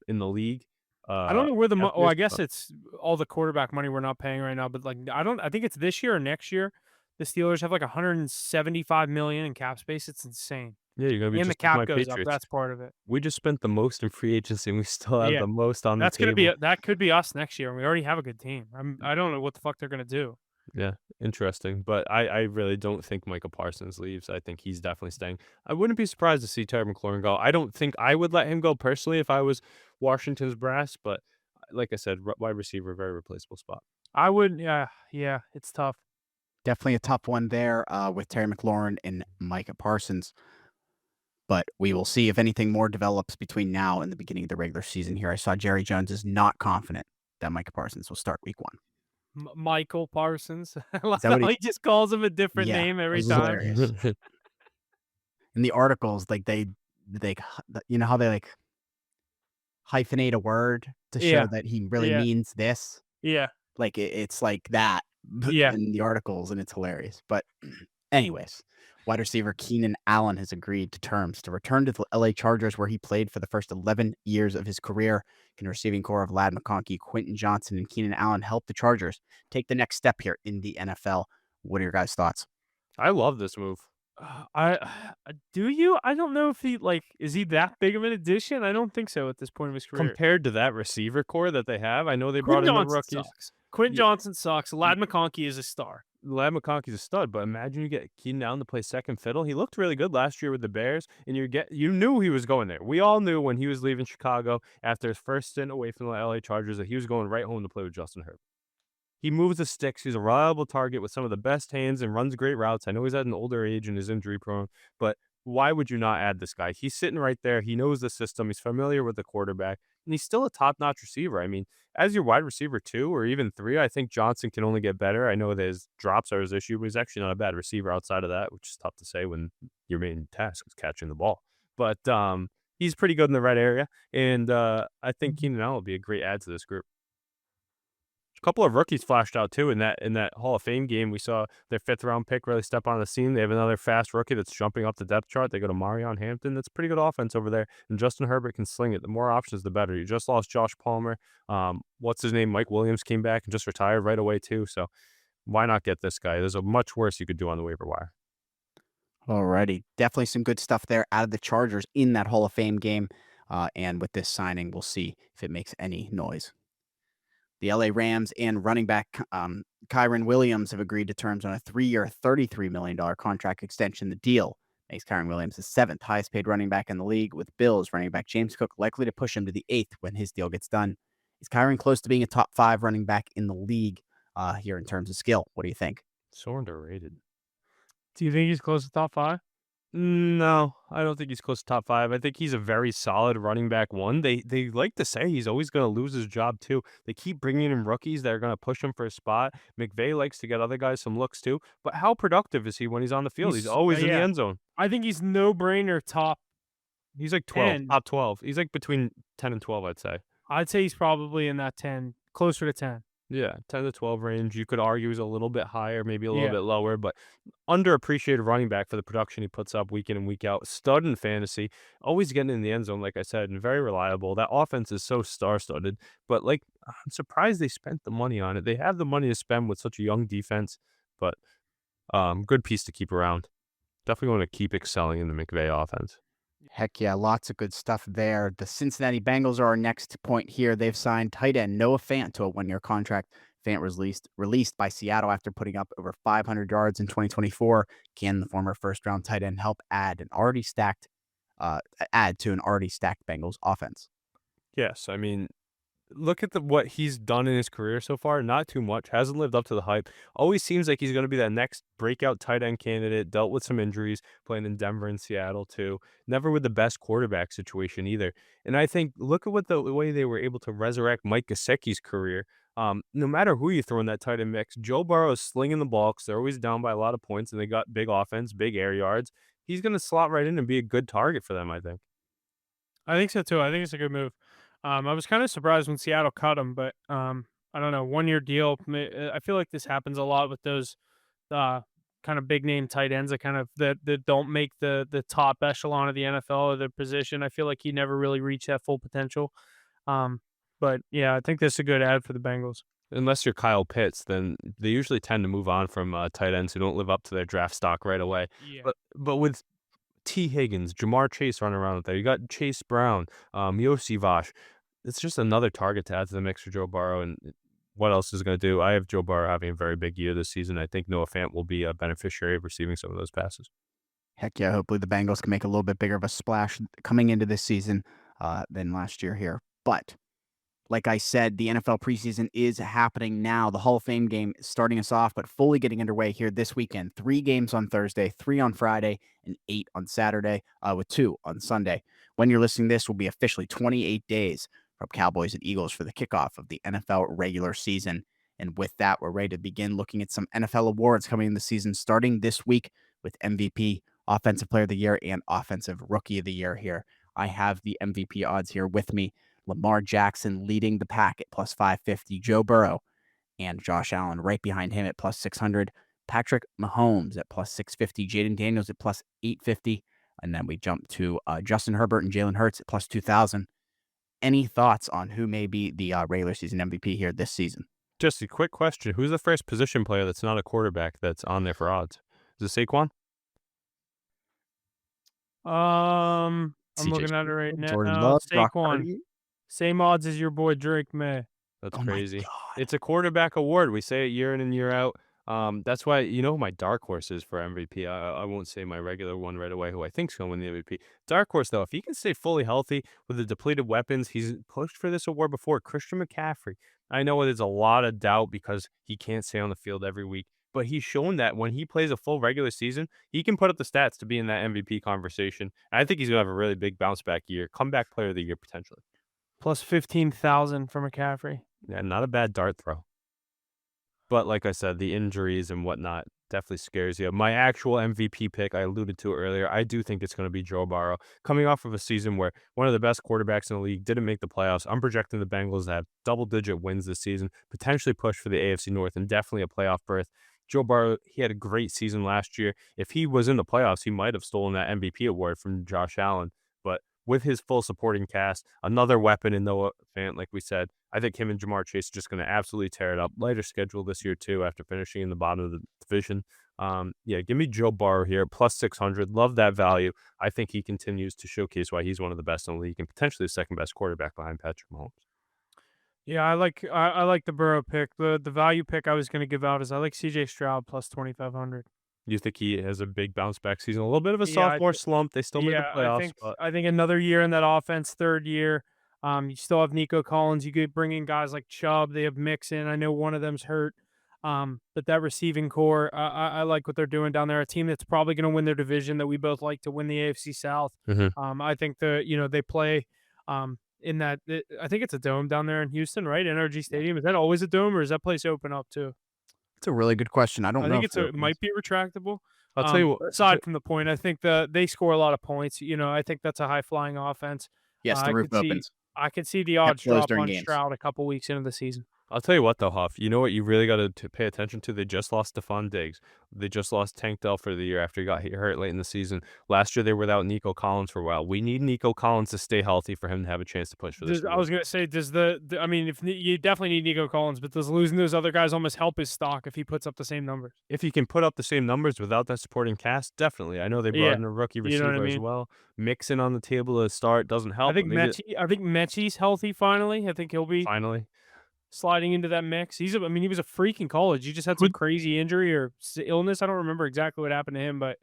[SPEAKER 3] in the league.
[SPEAKER 2] I don't know where
[SPEAKER 3] After
[SPEAKER 2] I
[SPEAKER 3] this,
[SPEAKER 2] guess it's all the quarterback money we're not paying right now, but like I think it's this year or next year. The Steelers have like 175 million in cap space. It's insane.
[SPEAKER 3] yeah, you're gonna be
[SPEAKER 2] And the
[SPEAKER 3] just like
[SPEAKER 2] cap
[SPEAKER 3] my
[SPEAKER 2] goes up.
[SPEAKER 3] Patriots.
[SPEAKER 2] That's part of it.
[SPEAKER 3] We just spent the most in free agency, and we still have
[SPEAKER 2] Yeah.
[SPEAKER 3] the most on the
[SPEAKER 2] That's gonna be
[SPEAKER 3] table.
[SPEAKER 2] that could be us next year. And we already have a good team. I don't know what the fuck they're gonna do.
[SPEAKER 3] Yeah, interesting. But I really don't think Micah Parsons leaves. I think he's definitely staying. I wouldn't be surprised to see Terry McLaurin go. I don't think I would let him go personally if I was Washington's brass, but like I said, wide receiver, very replaceable spot.
[SPEAKER 2] I would, yeah, it's tough.
[SPEAKER 1] Definitely a tough one there with Terry McLaurin and Micah Parsons. But we will see if anything more develops between now and the beginning of the regular season here. I saw Jerry Jones is not confident that Micah Parsons will start week 1.
[SPEAKER 2] Michael Parsons. I love
[SPEAKER 1] Is that what
[SPEAKER 2] how
[SPEAKER 1] he
[SPEAKER 2] he just calls him a different
[SPEAKER 1] Yeah,
[SPEAKER 2] name
[SPEAKER 1] it
[SPEAKER 2] every
[SPEAKER 1] was
[SPEAKER 2] time.
[SPEAKER 1] hilarious. In the articles, like, they you know how they, like, hyphenate a word to show
[SPEAKER 2] Yeah,
[SPEAKER 1] that he really
[SPEAKER 2] yeah,
[SPEAKER 1] means this?
[SPEAKER 2] yeah,
[SPEAKER 1] Like, it's like that
[SPEAKER 2] yeah.
[SPEAKER 1] in the articles, and it's hilarious. But anyways, wide receiver Keenan Allen has agreed to terms to return to the LA Chargers, where he played for the first 11 years of his career. In the receiving core of Ladd McConkey, Quentin Johnson, and Keenan Allen helped the Chargers take the next step here in the NFL. What are your guys' thoughts?
[SPEAKER 3] I love this move.
[SPEAKER 2] I do you? I don't know if he is he that big of an addition? I don't think so at this point of his career.
[SPEAKER 3] Compared to that receiver core that they have, I know they brought
[SPEAKER 2] Quentin
[SPEAKER 3] in the
[SPEAKER 2] Johnson
[SPEAKER 3] rookies.
[SPEAKER 2] sucks. Quentin
[SPEAKER 3] Yeah.
[SPEAKER 2] Johnson sucks. Ladd McConkey is a star.
[SPEAKER 3] Ladd McConkey's a stud, but imagine you get Keenan Allen to play second fiddle. He looked really good last year with the Bears, and you knew he was going there. We all knew when he was leaving Chicago after his first stint away from the LA Chargers that he was going right home to play with Justin Herbert. He moves the sticks. He's a reliable target with some of the best hands and runs great routes. I know he's at an older age and is injury prone, but why would you not add this guy? He's sitting right there. He knows the system. He's familiar with the quarterback, and he's still a top-notch receiver. I mean, as your wide receiver 2 or even 3, I think Johnson can only get better. I know that his drops are his issue, but he's actually not a bad receiver outside of that, which is tough to say when your main task is catching the ball. But he's pretty good in the right area, and I think Keenan Allen will be a great add to this group. Couple of rookies flashed out too in that Hall of Fame game. We saw their 5th round pick really step on the scene. They have another fast rookie that's jumping up the depth chart. They go to Marion Hampton. That's pretty good offense over there. And Justin Herbert can sling it. The more options, the better. You just lost Josh Palmer. What's his name? Mike Williams came back and just retired right away too. So why not get this guy? There's a much worse you could do on the waiver wire.
[SPEAKER 1] Alrighty. Definitely some good stuff there out of the Chargers in that Hall of Fame game. And with this signing, we'll see if it makes any noise. The LA Rams and running back Kyron Williams have agreed to terms on a 3-year, $33 million contract extension. The deal makes Kyron Williams the 7th highest paid running back in the league, with Bills running back James Cook likely to push him to the 8th when his deal gets done. Is Kyron close to being a top 5 running back in the league here in terms of skill? What do you think?
[SPEAKER 3] So underrated.
[SPEAKER 2] Do you think he's close to top 5?
[SPEAKER 3] No, I don't think he's close to top 5. I think he's a very solid running back 1. They like to say he's always going to lose his job too. They keep bringing in rookies that are going to push him for a spot. McVay likes to get other guys some looks too. But how productive is he when he's on the field? He's always in the end zone.
[SPEAKER 2] I think he's no brainer top.
[SPEAKER 3] He's like 12,
[SPEAKER 2] 10.
[SPEAKER 3] top 12. He's like between 10 and 12, I'd say.
[SPEAKER 2] I'd say he's probably in that 10, closer to 10.
[SPEAKER 3] Yeah, 10 to 12 range. You could argue he's a little bit higher, maybe a little
[SPEAKER 2] Yeah.
[SPEAKER 3] bit lower, but underappreciated running back for the production he puts up week in and week out. Stud in fantasy, always getting in the end zone, like I said, and very reliable. That offense is so star-studded, but I'm surprised they spent the money on it. They have the money to spend with such a young defense, but good piece to keep around. Definitely want to keep excelling in the McVay offense.
[SPEAKER 1] Heck yeah, lots of good stuff there. The Cincinnati Bengals are our next point here. They've signed tight end Noah Fant to a 1-year contract. Fant was released by Seattle after putting up over 500 yards in 2024. Can the former first-round tight end help add to an already stacked Bengals offense?
[SPEAKER 3] Yes, I mean, look at what he's done in his career so far. Not too much. Hasn't lived up to the hype. Always seems like he's going to be that next breakout tight end candidate. Dealt with some injuries playing in Denver and Seattle too. Never with the best quarterback situation either. And I think look at what the way they were able to resurrect Mike Gesicki's career. No matter who you throw in that tight end mix, Joe Burrow is slinging the ball because they're always down by a lot of points and they got big offense, big air yards. He's going to slot right in and be a good target for them, I think.
[SPEAKER 2] I think so too. I think it's a good move. I was kind of surprised when Seattle cut him, but I don't know. 1 year deal. I feel like this happens a lot with those uh, kind of big name tight ends that that don't make the top echelon of the NFL or their position. I feel like he never really reached that full potential. Um, but yeah, I think this is a good ad for the Bengals.
[SPEAKER 3] Unless you're Kyle Pitts, then they usually tend to move on from tight ends who don't live up to their draft stock right away.
[SPEAKER 2] Yeah.
[SPEAKER 3] But with T. Higgins, Jamar Chase running around out there, you got Chase Brown, Yossi Vash. It's just another target to add to the mix for Joe Burrow. And what else is going to do? I have Joe Burrow having a very big year this season. I think Noah Fant will be a beneficiary of receiving some of those passes.
[SPEAKER 1] Heck yeah, hopefully the Bengals can make a little bit bigger of a splash coming into this season than last year here. But like I said, the NFL preseason is happening now. The Hall of Fame game is starting us off, but fully getting underway here this weekend. 3 games on Thursday, 3 on Friday, and 8 on Saturday, with 2 on Sunday. When you're listening, this will be officially 28 days from Cowboys and Eagles for the kickoff of the NFL regular season. And with that, we're ready to begin looking at some NFL awards coming in the season, starting this week with MVP, Offensive Player of the Year, and Offensive Rookie of the Year here. I have the MVP odds here with me. Lamar Jackson leading the pack at plus 550. Joe Burrow and Josh Allen right behind him at plus 600. Patrick Mahomes at plus 650. Jaden Daniels at plus 850. And then we jump to Justin Herbert and Jalen Hurts at plus 2,000. Any thoughts on who may be the regular season MVP here this season?
[SPEAKER 3] Just a quick question. Who's the first position player that's not a quarterback that's on there for odds? Is it Saquon?
[SPEAKER 2] I'm
[SPEAKER 1] CJ
[SPEAKER 2] looking at it right
[SPEAKER 1] Stroud,
[SPEAKER 2] now.
[SPEAKER 1] Jordan Love, Brock
[SPEAKER 2] Saquon.
[SPEAKER 1] Purdy.
[SPEAKER 2] Same odds as your boy Drake May.
[SPEAKER 3] That's
[SPEAKER 1] Oh my
[SPEAKER 3] crazy.
[SPEAKER 1] God.
[SPEAKER 3] It's a quarterback award. We say it year in and year out. That's why you know who my dark horse is for MVP. I won't say my regular one right away, who I think's going to win the MVP. Dark horse though, if he can stay fully healthy with the depleted weapons, he's pushed for this award before. Christian McCaffrey. I know there's a lot of doubt because he can't stay on the field every week, but he's shown that when he plays a full regular season, he can put up the stats to be in that MVP conversation. And I think he's going to have a really big bounce back year, comeback player of the year potentially.
[SPEAKER 2] Plus 15,000 for McCaffrey.
[SPEAKER 3] Yeah, not a bad dart throw. But like I said, the injuries and whatnot definitely scares you. My actual MVP pick, I alluded to it earlier, I do think it's going to be Joe Burrow. Coming off of a season where one of the best quarterbacks in the league didn't make the playoffs, I'm projecting the Bengals to have double-digit wins this season, potentially push for the AFC North, and definitely a playoff berth. Joe Burrow, he had a great season last year. If he was in the playoffs, he might have stolen that MVP award from Josh Allen. But with his full supporting cast, another weapon in Noah Fant, like we said, I think him and Jamar Chase are just going to absolutely tear it up. Lighter schedule this year, too, after finishing in the bottom of the division. Yeah, give me Joe Burrow here, plus 600. Love that value. I think he continues to showcase why he's one of the best in the league and potentially the second best quarterback behind Patrick Mahomes.
[SPEAKER 2] Yeah, I like the Burrow pick. The value pick I was going to give out is I like CJ Stroud plus 2,500.
[SPEAKER 3] You think he has a big bounce back season? A little bit of a
[SPEAKER 2] Yeah,
[SPEAKER 3] sophomore slump. They still made the
[SPEAKER 2] yeah,
[SPEAKER 3] playoffs, but
[SPEAKER 2] I think another year in that offense, third year. You still have Nico Collins. You could bring in guys like Chubb. They have Mixon. I know one of them's hurt. But that receiving core, I like what they're doing down there. A team that's probably going to win their division that we both like to win the AFC South.
[SPEAKER 3] Mhm.
[SPEAKER 2] I think they play in that. I think it's a dome down there in Houston, right? NRG Stadium. Is that always a dome, or is that place open up too?
[SPEAKER 1] It's a really good question. I don't
[SPEAKER 2] I
[SPEAKER 1] know
[SPEAKER 2] think
[SPEAKER 1] if it
[SPEAKER 2] it might
[SPEAKER 1] opens.
[SPEAKER 2] be retractable.
[SPEAKER 3] I'll tell you what.
[SPEAKER 2] Aside from the point, I think they score a lot of points. I think that's a high flying offense.
[SPEAKER 1] Yes, the
[SPEAKER 2] I
[SPEAKER 1] roof
[SPEAKER 2] could see
[SPEAKER 1] opens.
[SPEAKER 2] I could see the
[SPEAKER 1] Kept
[SPEAKER 2] odds
[SPEAKER 1] closed
[SPEAKER 2] drop
[SPEAKER 1] during
[SPEAKER 2] on
[SPEAKER 1] games.
[SPEAKER 2] Stroud a couple weeks into the season.
[SPEAKER 3] I'll tell you what, though, Huff. You know what you really got to pay attention to? They just lost Stephon Diggs. They just lost Tank Dell for the year after he got hurt late in the season. Last year, they were without Nico Collins for a while. We need Nico Collins to stay healthy for him to have a chance to push for this
[SPEAKER 2] I
[SPEAKER 3] award.
[SPEAKER 2] was gonna say, does I mean, if you definitely need Nico Collins, but does losing those other guys almost help his stock if he puts up the same numbers?
[SPEAKER 3] If he can put up the same numbers without that supporting cast, definitely. I know they brought
[SPEAKER 2] Yeah,
[SPEAKER 3] in a rookie
[SPEAKER 2] you know what I
[SPEAKER 3] receiver as
[SPEAKER 2] mean.
[SPEAKER 3] well. Mixing on the table to start doesn't help, but maybe
[SPEAKER 2] I think Mechie's healthy finally. I think he'll be
[SPEAKER 3] finally.
[SPEAKER 2] sliding into that mix. I mean, he was a freak in college. He just had some crazy injury or illness. I don't remember exactly what happened to him, but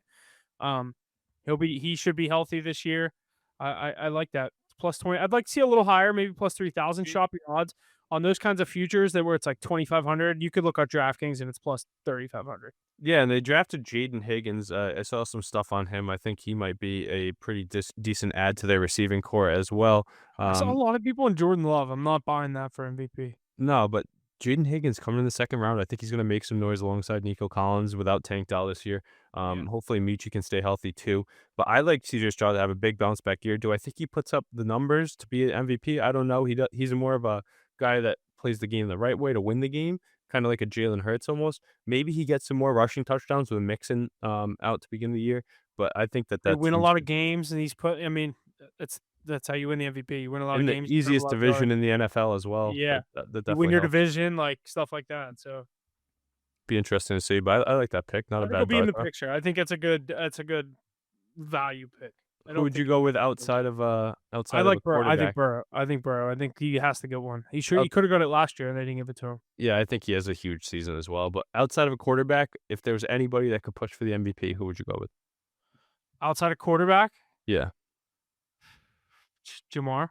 [SPEAKER 2] he should be healthy this year. I like that. plus 20. I'd like to see a little higher, maybe plus 3,000. Shop your odds on those kinds of futures that where it's like 2,500. You could look at DraftKings and it's plus 3,500.
[SPEAKER 3] Yeah, and they drafted Jaden Higgins. I saw some stuff on him. I think he might be a pretty decent add to their receiving core as well.
[SPEAKER 2] I saw a lot of people in Jordan Love. I'm not buying that for MVP.
[SPEAKER 3] No, but Jaden Higgins coming in the second round. I think he's going to make some noise alongside Nico Collins without Tank Dell this year.
[SPEAKER 2] Yeah.
[SPEAKER 3] Hopefully Michi can stay healthy too. But I like CJ Stroud to have a big bounce back year. Do I think he puts up the numbers to be an MVP? I don't know. He's more of a guy that plays the game the right way to win the game, kind of like a Jalen Hurts almost. Maybe he gets some more rushing touchdowns with Mixon out to begin the year. But I think
[SPEAKER 2] They
[SPEAKER 3] that
[SPEAKER 2] win a
[SPEAKER 3] seems
[SPEAKER 2] lot of games, and I mean, that's how you win the MVP. You win a lot
[SPEAKER 3] in
[SPEAKER 2] of
[SPEAKER 3] the
[SPEAKER 2] games. You put up a
[SPEAKER 3] easiest
[SPEAKER 2] lot of
[SPEAKER 3] division
[SPEAKER 2] yards.
[SPEAKER 3] in the NFL as well.
[SPEAKER 2] Yeah.
[SPEAKER 3] That
[SPEAKER 2] You win
[SPEAKER 3] definitely
[SPEAKER 2] your
[SPEAKER 3] helps.
[SPEAKER 2] division, like stuff like that. So
[SPEAKER 3] Be interesting to see. But I like that pick. Not
[SPEAKER 2] I
[SPEAKER 3] a
[SPEAKER 2] think he'll
[SPEAKER 3] bad
[SPEAKER 2] be in the
[SPEAKER 3] thought.
[SPEAKER 2] picture. I think it's a good value pick. I
[SPEAKER 3] Who
[SPEAKER 2] don't
[SPEAKER 3] would you
[SPEAKER 2] think
[SPEAKER 3] go
[SPEAKER 2] he'll
[SPEAKER 3] with
[SPEAKER 2] be
[SPEAKER 3] outside of
[SPEAKER 2] I
[SPEAKER 3] a
[SPEAKER 2] like Burrow.
[SPEAKER 3] quarterback?
[SPEAKER 2] I think Burrow. I think he has to get one. He
[SPEAKER 3] Oh,
[SPEAKER 2] could have got it last year, and they didn't give it to him.
[SPEAKER 3] yeah, I think he has a huge season as well. But outside of a quarterback, if there was anybody that could push for the MVP, who would you go with?
[SPEAKER 2] Outside of quarterback,
[SPEAKER 3] Yeah.
[SPEAKER 2] Jamar.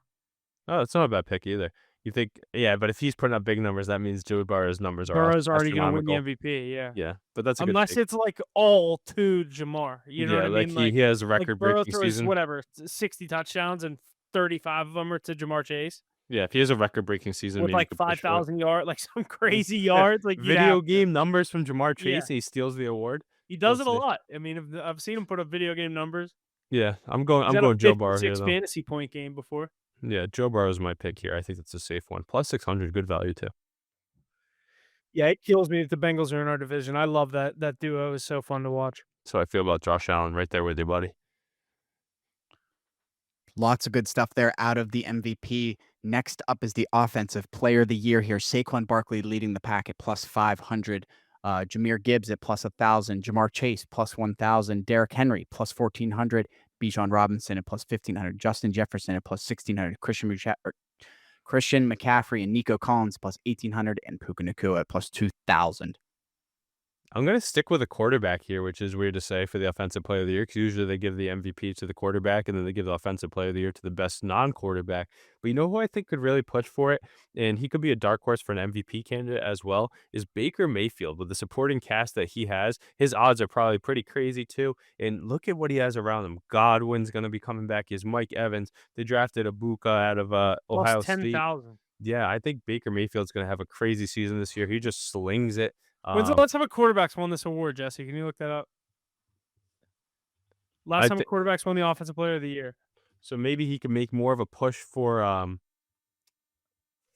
[SPEAKER 3] Oh, that's not a bad pick either. You think, yeah, but if he's putting up big numbers, that means Joe Burrow's numbers are
[SPEAKER 2] Burrow's already going to win the
[SPEAKER 3] astronomical.
[SPEAKER 2] MVP. Yeah,
[SPEAKER 3] Yeah, but that's a good
[SPEAKER 2] unless
[SPEAKER 3] take.
[SPEAKER 2] it's like all to Jamar. You know what
[SPEAKER 3] Yeah,
[SPEAKER 2] I
[SPEAKER 3] like
[SPEAKER 2] mean?
[SPEAKER 3] he has a
[SPEAKER 2] Like Burrow
[SPEAKER 3] record-breaking
[SPEAKER 2] throws
[SPEAKER 3] season.
[SPEAKER 2] whatever 60 touchdowns and 35 of them are to Jamar Chase
[SPEAKER 3] Yeah, if he has a record-breaking season,
[SPEAKER 2] with
[SPEAKER 3] maybe you
[SPEAKER 2] like
[SPEAKER 3] could push for it.
[SPEAKER 2] 5,000 yards, like some crazy yards. Like you'd
[SPEAKER 3] Video
[SPEAKER 2] have to.
[SPEAKER 3] game numbers from Jamar
[SPEAKER 2] Yeah,
[SPEAKER 3] Chase, and he steals the award.
[SPEAKER 2] he
[SPEAKER 3] We'll
[SPEAKER 2] does it a
[SPEAKER 3] see.
[SPEAKER 2] lot. I mean, I've seen him put up video game numbers.
[SPEAKER 3] Yeah, I'm
[SPEAKER 2] He's had a
[SPEAKER 3] going Joe Burrow here
[SPEAKER 2] 56
[SPEAKER 3] though.
[SPEAKER 2] fantasy point game before.
[SPEAKER 3] Yeah, Joe Burrow's my pick here. I think that's a safe one. Plus 600, good value too.
[SPEAKER 2] Yeah, it kills me that the Bengals are in our division. I love that duo is so fun to watch.
[SPEAKER 3] So I feel about Josh Allen right there with you, buddy.
[SPEAKER 1] Lots of good stuff there out of the MVP. Next up is the Offensive Player of the Year here. Saquon Barkley leading the pack at plus 500. Jahmyr Gibbs at plus 1,000. Jamar Chase plus 1,000. Derrick Henry plus 1,400. Bijan Robinson at plus 1,500. Justin Jefferson at plus 1,600. Christian McCaffrey and Nico Collins plus 1,800. And Puka Nacua at plus 2,000.
[SPEAKER 3] I'm going to stick with a quarterback here, which is weird to say for the Offensive Player of the Year, because usually they give the MVP to the quarterback and then they give the Offensive Player of the Year to the best non-quarterback. But you know who I think could really push for it, and he could be a dark horse for an MVP candidate as well, is Baker Mayfield. With the supporting cast that he has, his odds are probably pretty crazy too. And look at what he has around him. Godwin's going to be coming back. He has Mike Evans. They drafted Ibuka out of
[SPEAKER 2] Plus
[SPEAKER 3] Ohio State.
[SPEAKER 2] 10,000.
[SPEAKER 3] Yeah, I think Baker Mayfield's going to have a crazy season this year. He just slings it.
[SPEAKER 2] When's the last time a quarterback's won this award, Jesse? Can you look that up? Last
[SPEAKER 3] I
[SPEAKER 2] time a
[SPEAKER 3] thi-
[SPEAKER 2] quarterback's won the Offensive Player of the Year.
[SPEAKER 3] So maybe he can make more of a push for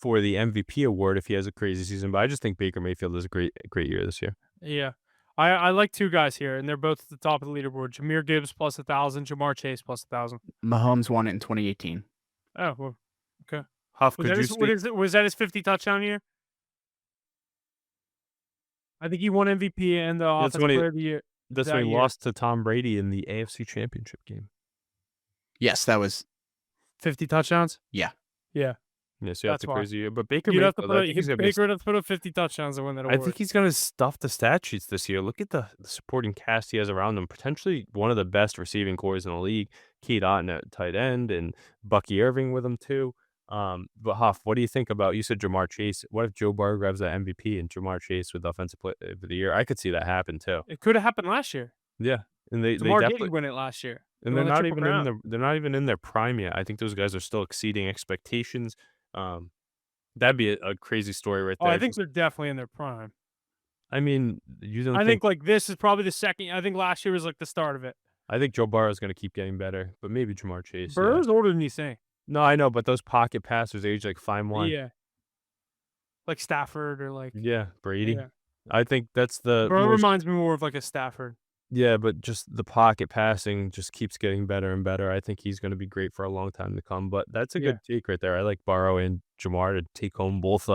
[SPEAKER 3] the MVP award if he has a crazy season. But I just think Baker Mayfield is a great year this year.
[SPEAKER 2] Yeah. I like two guys here, and they're both at the top of the leaderboard. Jahmyr Gibbs plus 1,000, Jamar Chase plus 1,000.
[SPEAKER 1] Mahomes won it in 2018.
[SPEAKER 2] Oh, well, okay.
[SPEAKER 3] Huff,
[SPEAKER 2] Was
[SPEAKER 3] could
[SPEAKER 2] that,
[SPEAKER 3] you
[SPEAKER 2] his,
[SPEAKER 3] speak?
[SPEAKER 2] was that his 50 touchdown year? I think he won MVP and the
[SPEAKER 3] That's
[SPEAKER 2] Offensive
[SPEAKER 3] when he-
[SPEAKER 2] Player of the Year.
[SPEAKER 3] That's
[SPEAKER 2] that
[SPEAKER 3] when he
[SPEAKER 2] year.
[SPEAKER 3] lost to Tom Brady in the AFC Championship game.
[SPEAKER 1] Yes, that was
[SPEAKER 2] 50 touchdowns?
[SPEAKER 1] Yeah.
[SPEAKER 2] Yeah.
[SPEAKER 3] Yeah, so you have
[SPEAKER 2] That's
[SPEAKER 3] to
[SPEAKER 2] why.
[SPEAKER 3] crazy year. But Baker
[SPEAKER 2] You'd have to
[SPEAKER 3] Mayfield,
[SPEAKER 2] put
[SPEAKER 3] I think he's gonna be.
[SPEAKER 2] Baker would have to put up 50 touchdowns to win that
[SPEAKER 3] I
[SPEAKER 2] award.
[SPEAKER 3] think he's gonna stuff the stat sheets this year. Look at the supporting cast he has around him. Potentially one of the best receiving cores in the league. Kate Otten at tight end and Bucky Irving with him too. But Huff, what do you think about? You said Jamar Chase. What if Joe Burrow grabs that MVP and Jamar Chase with Offensive Player of the Year? I could see that happen too.
[SPEAKER 2] It could have happened last year.
[SPEAKER 3] Yeah, and they
[SPEAKER 2] Jamar did
[SPEAKER 3] definitely.
[SPEAKER 2] win it last year.
[SPEAKER 3] And
[SPEAKER 2] They
[SPEAKER 3] they're
[SPEAKER 2] won the
[SPEAKER 3] not
[SPEAKER 2] Triple
[SPEAKER 3] even
[SPEAKER 2] Crown.
[SPEAKER 3] they're not even in their prime yet. I think those guys are still exceeding expectations. That'd be a crazy story right
[SPEAKER 2] Oh,
[SPEAKER 3] there.
[SPEAKER 2] I think they're definitely in their prime.
[SPEAKER 3] I mean, you don't
[SPEAKER 2] I
[SPEAKER 3] think?
[SPEAKER 2] think like this is probably the second. I think last year was like the start of it.
[SPEAKER 3] I think Joe Burrow is going to keep getting better, but maybe Jamar Chase. Yeah.
[SPEAKER 2] Burrow's older than you think.
[SPEAKER 3] No, I know, but those pocket passers age like fine wine.
[SPEAKER 2] Yeah. Like Stafford or like
[SPEAKER 3] Yeah, Brady.
[SPEAKER 2] Yeah.
[SPEAKER 3] I think that's the
[SPEAKER 2] Burrow
[SPEAKER 3] most.
[SPEAKER 2] reminds me more of like a Stafford.
[SPEAKER 3] Yeah, but just the pocket passing just keeps getting better and better. I think he's going to be great for a long time to come. But that's a good take right there. I like Burrow and Jamar to take home both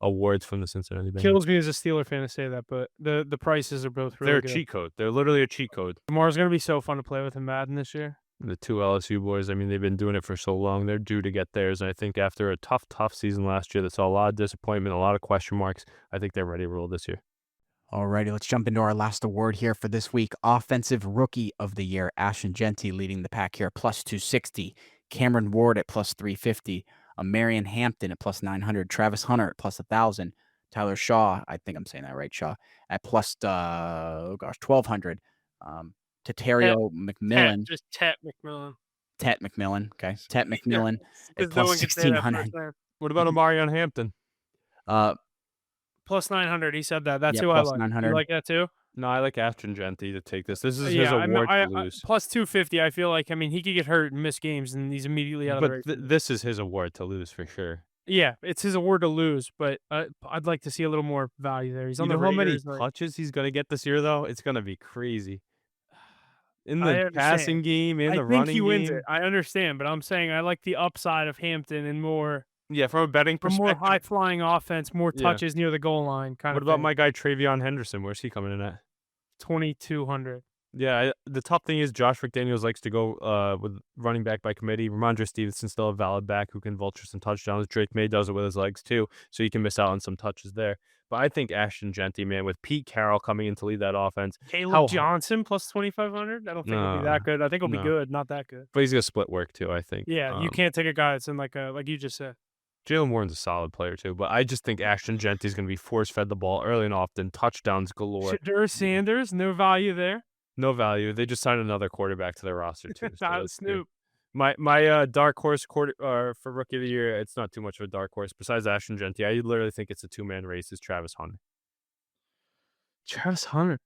[SPEAKER 3] awards from the Cincinnati Bengals.
[SPEAKER 2] Kills me as a Steeler fan to say that, but the prices are both really
[SPEAKER 3] They're a
[SPEAKER 2] good.
[SPEAKER 3] cheat code. They're literally a cheat code.
[SPEAKER 2] Jamar's gonna be so fun to play with in Madden this year.
[SPEAKER 3] The two LSU boys, I mean, they've been doing it for so long. They're due to get theirs. And I think after a tough season last year that saw a lot of disappointment, a lot of question marks, I think they're ready to roll this year.
[SPEAKER 1] Alrighty, let's jump into our last award here for this week. Offensive Rookie of the Year, Ashton Genty leading the pack here, plus 260. Cameron Ward at plus 350, Marion Hampton at plus 900, Travis Hunter at plus 1,000, Tyler Shaw, I think I'm saying that right, Shaw, at plus, 1,200,
[SPEAKER 2] Tet,
[SPEAKER 1] Tatario
[SPEAKER 2] Tet,
[SPEAKER 1] McMillan,
[SPEAKER 2] just Tet McMillan.
[SPEAKER 1] Tet McMillan, okay, Tet
[SPEAKER 2] Yeah,
[SPEAKER 1] McMillan at
[SPEAKER 2] because no
[SPEAKER 1] plus
[SPEAKER 2] one can say that
[SPEAKER 1] 1,600.
[SPEAKER 2] first name.
[SPEAKER 3] What about Omarion Hampton?
[SPEAKER 1] Uh,
[SPEAKER 2] Plus 900, he said that. That's
[SPEAKER 1] yeah,
[SPEAKER 2] who I
[SPEAKER 1] plus
[SPEAKER 2] like. You
[SPEAKER 1] 900.
[SPEAKER 2] like that too?
[SPEAKER 3] No, I like Ashton Genty to take this. This is his
[SPEAKER 2] Yeah, I mean,
[SPEAKER 3] award to lose.
[SPEAKER 2] plus 250, I feel like, I mean, he could get hurt and miss games, and he's immediately out of the
[SPEAKER 3] But
[SPEAKER 2] race.
[SPEAKER 3] this is his award to lose for sure.
[SPEAKER 2] Yeah, it's his award to lose, but, I'd like to see a little more value there. He's on
[SPEAKER 3] You
[SPEAKER 2] the
[SPEAKER 3] know how many
[SPEAKER 2] Raiders, like
[SPEAKER 3] touches he's gonna get this year, though? It's gonna be crazy. In
[SPEAKER 2] I
[SPEAKER 3] the
[SPEAKER 2] understand.
[SPEAKER 3] passing game, in
[SPEAKER 2] I
[SPEAKER 3] the
[SPEAKER 2] think he
[SPEAKER 3] running
[SPEAKER 2] wins it.
[SPEAKER 3] game.
[SPEAKER 2] I understand, but I'm saying I like the upside of Hampton and more
[SPEAKER 3] Yeah, from a betting
[SPEAKER 2] a more
[SPEAKER 3] perspective.
[SPEAKER 2] high-flying offense, more
[SPEAKER 3] Yeah.
[SPEAKER 2] touches near the goal line kind
[SPEAKER 3] What
[SPEAKER 2] of
[SPEAKER 3] about
[SPEAKER 2] thing.
[SPEAKER 3] my guy Travion Henderson? Where's he coming in at?
[SPEAKER 2] 2,200.
[SPEAKER 3] Yeah, the top thing is Josh McDaniels likes to go with running back by committee. Ramondre Stevenson's still a valid back who can vulture some touchdowns. Drake May does it with his legs too, so you can miss out on some touches there. But I think Ashton Genty, man, with Pete Carroll coming in to lead that offense.
[SPEAKER 2] Caleb Johnson plus 2,500? I don't think it'll be
[SPEAKER 3] No,
[SPEAKER 2] that good. I think it'll be
[SPEAKER 3] no.
[SPEAKER 2] good, not that good.
[SPEAKER 3] But he's gonna split work too, I think.
[SPEAKER 2] Yeah, you can't take a guy that's in like you just said.
[SPEAKER 3] Jalen Warren's a solid player too, but I just think Ashton Genty's gonna be force fed the ball early and often, touchdowns galore.
[SPEAKER 2] Shadur Sanders, no value there.
[SPEAKER 3] No value. They just signed another quarterback to their roster too. So
[SPEAKER 2] Not
[SPEAKER 3] that's good.
[SPEAKER 2] Snoop.
[SPEAKER 3] My dark horse for rookie of the year, it's not too much of a dark horse. Besides Ashton Genty, I literally think it's a 2-man race. Is Travis Hunter?
[SPEAKER 2] Travis Hunter.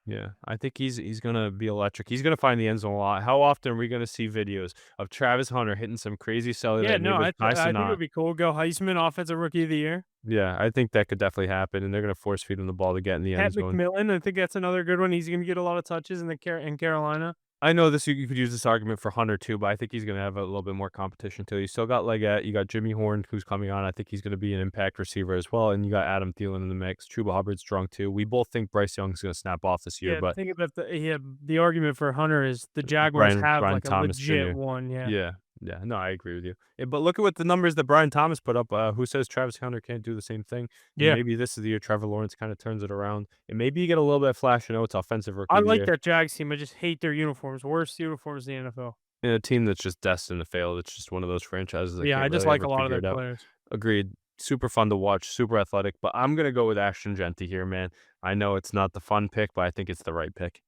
[SPEAKER 3] Yeah, I think he's gonna be electric. He's gonna find the end zone a lot. How often are we gonna see videos of Travis Hunter hitting some crazy cellular?
[SPEAKER 2] Yeah, no, I
[SPEAKER 3] nice
[SPEAKER 2] think it would be cool. Go Heisman, Offensive Rookie of the Year.
[SPEAKER 3] Yeah, I think that could definitely happen, and they're gonna force feed him the ball to get in the
[SPEAKER 2] Pat
[SPEAKER 3] end zone.
[SPEAKER 2] McMillan, I think that's another good one. He's going to get a lot of touches in in Carolina.
[SPEAKER 3] I know this. You could use this argument for Hunter too, but I think he's going to have a little bit more competition too. You still got Leggett, you got Jimmy Horn who's coming on. I think he's going to be an impact receiver as well, and you got Adam Thielen in the mix. Chuba Hubbard's strong too. We both think Bryce Young's going to snap off this year,
[SPEAKER 2] Yeah,
[SPEAKER 3] but
[SPEAKER 2] think about the argument for Hunter is the Jaguars have
[SPEAKER 3] Brian
[SPEAKER 2] like
[SPEAKER 3] Thomas
[SPEAKER 2] a legit
[SPEAKER 3] Jr.
[SPEAKER 2] one. Yeah.
[SPEAKER 3] Yeah. No, I agree with you. But look at what the numbers that Brian Thomas put up. Who says Travis Hunter can't do the same thing? And
[SPEAKER 2] Yeah.
[SPEAKER 3] maybe this is the year Trevor Lawrence kind of turns it around, and maybe you get a little bit of flash. I know it's offensive rookie
[SPEAKER 2] I
[SPEAKER 3] of the
[SPEAKER 2] like
[SPEAKER 3] year.
[SPEAKER 2] that Jags team. I just hate their uniforms. Worst uniforms in the NFL.
[SPEAKER 3] In a team that's just destined to fail. It's just one of those franchises that
[SPEAKER 2] Yeah,
[SPEAKER 3] can't
[SPEAKER 2] I just
[SPEAKER 3] really
[SPEAKER 2] like
[SPEAKER 3] ever
[SPEAKER 2] a lot of
[SPEAKER 3] figure
[SPEAKER 2] their
[SPEAKER 3] it out.
[SPEAKER 2] players.
[SPEAKER 3] Agreed. Super fun to watch, super athletic, but I'm gonna go with Ashton Genty here, man. I know it's not the fun pick, but I think it's the right pick.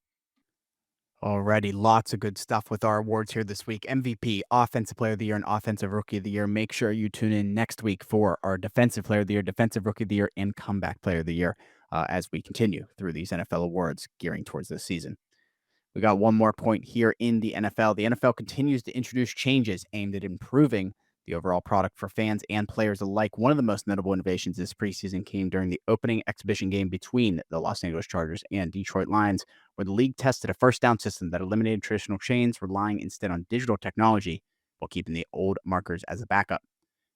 [SPEAKER 1] Alrighty, lots of good stuff with our awards here this week. MVP, Offensive Player of the Year, and Offensive Rookie of the Year. Make sure you tune in next week for our Defensive Player of the Year, Defensive Rookie of the Year, and Comeback Player of the Year as we continue through these NFL awards gearing towards this season. We got one more point here in the NFL. The NFL continues to introduce changes aimed at improving the overall product for fans and players alike. One of the most notable innovations this preseason came during the opening exhibition game between the Los Angeles Chargers and Detroit Lions, where the league tested a first down system that eliminated traditional chains, relying instead on digital technology while keeping the old markers as a backup.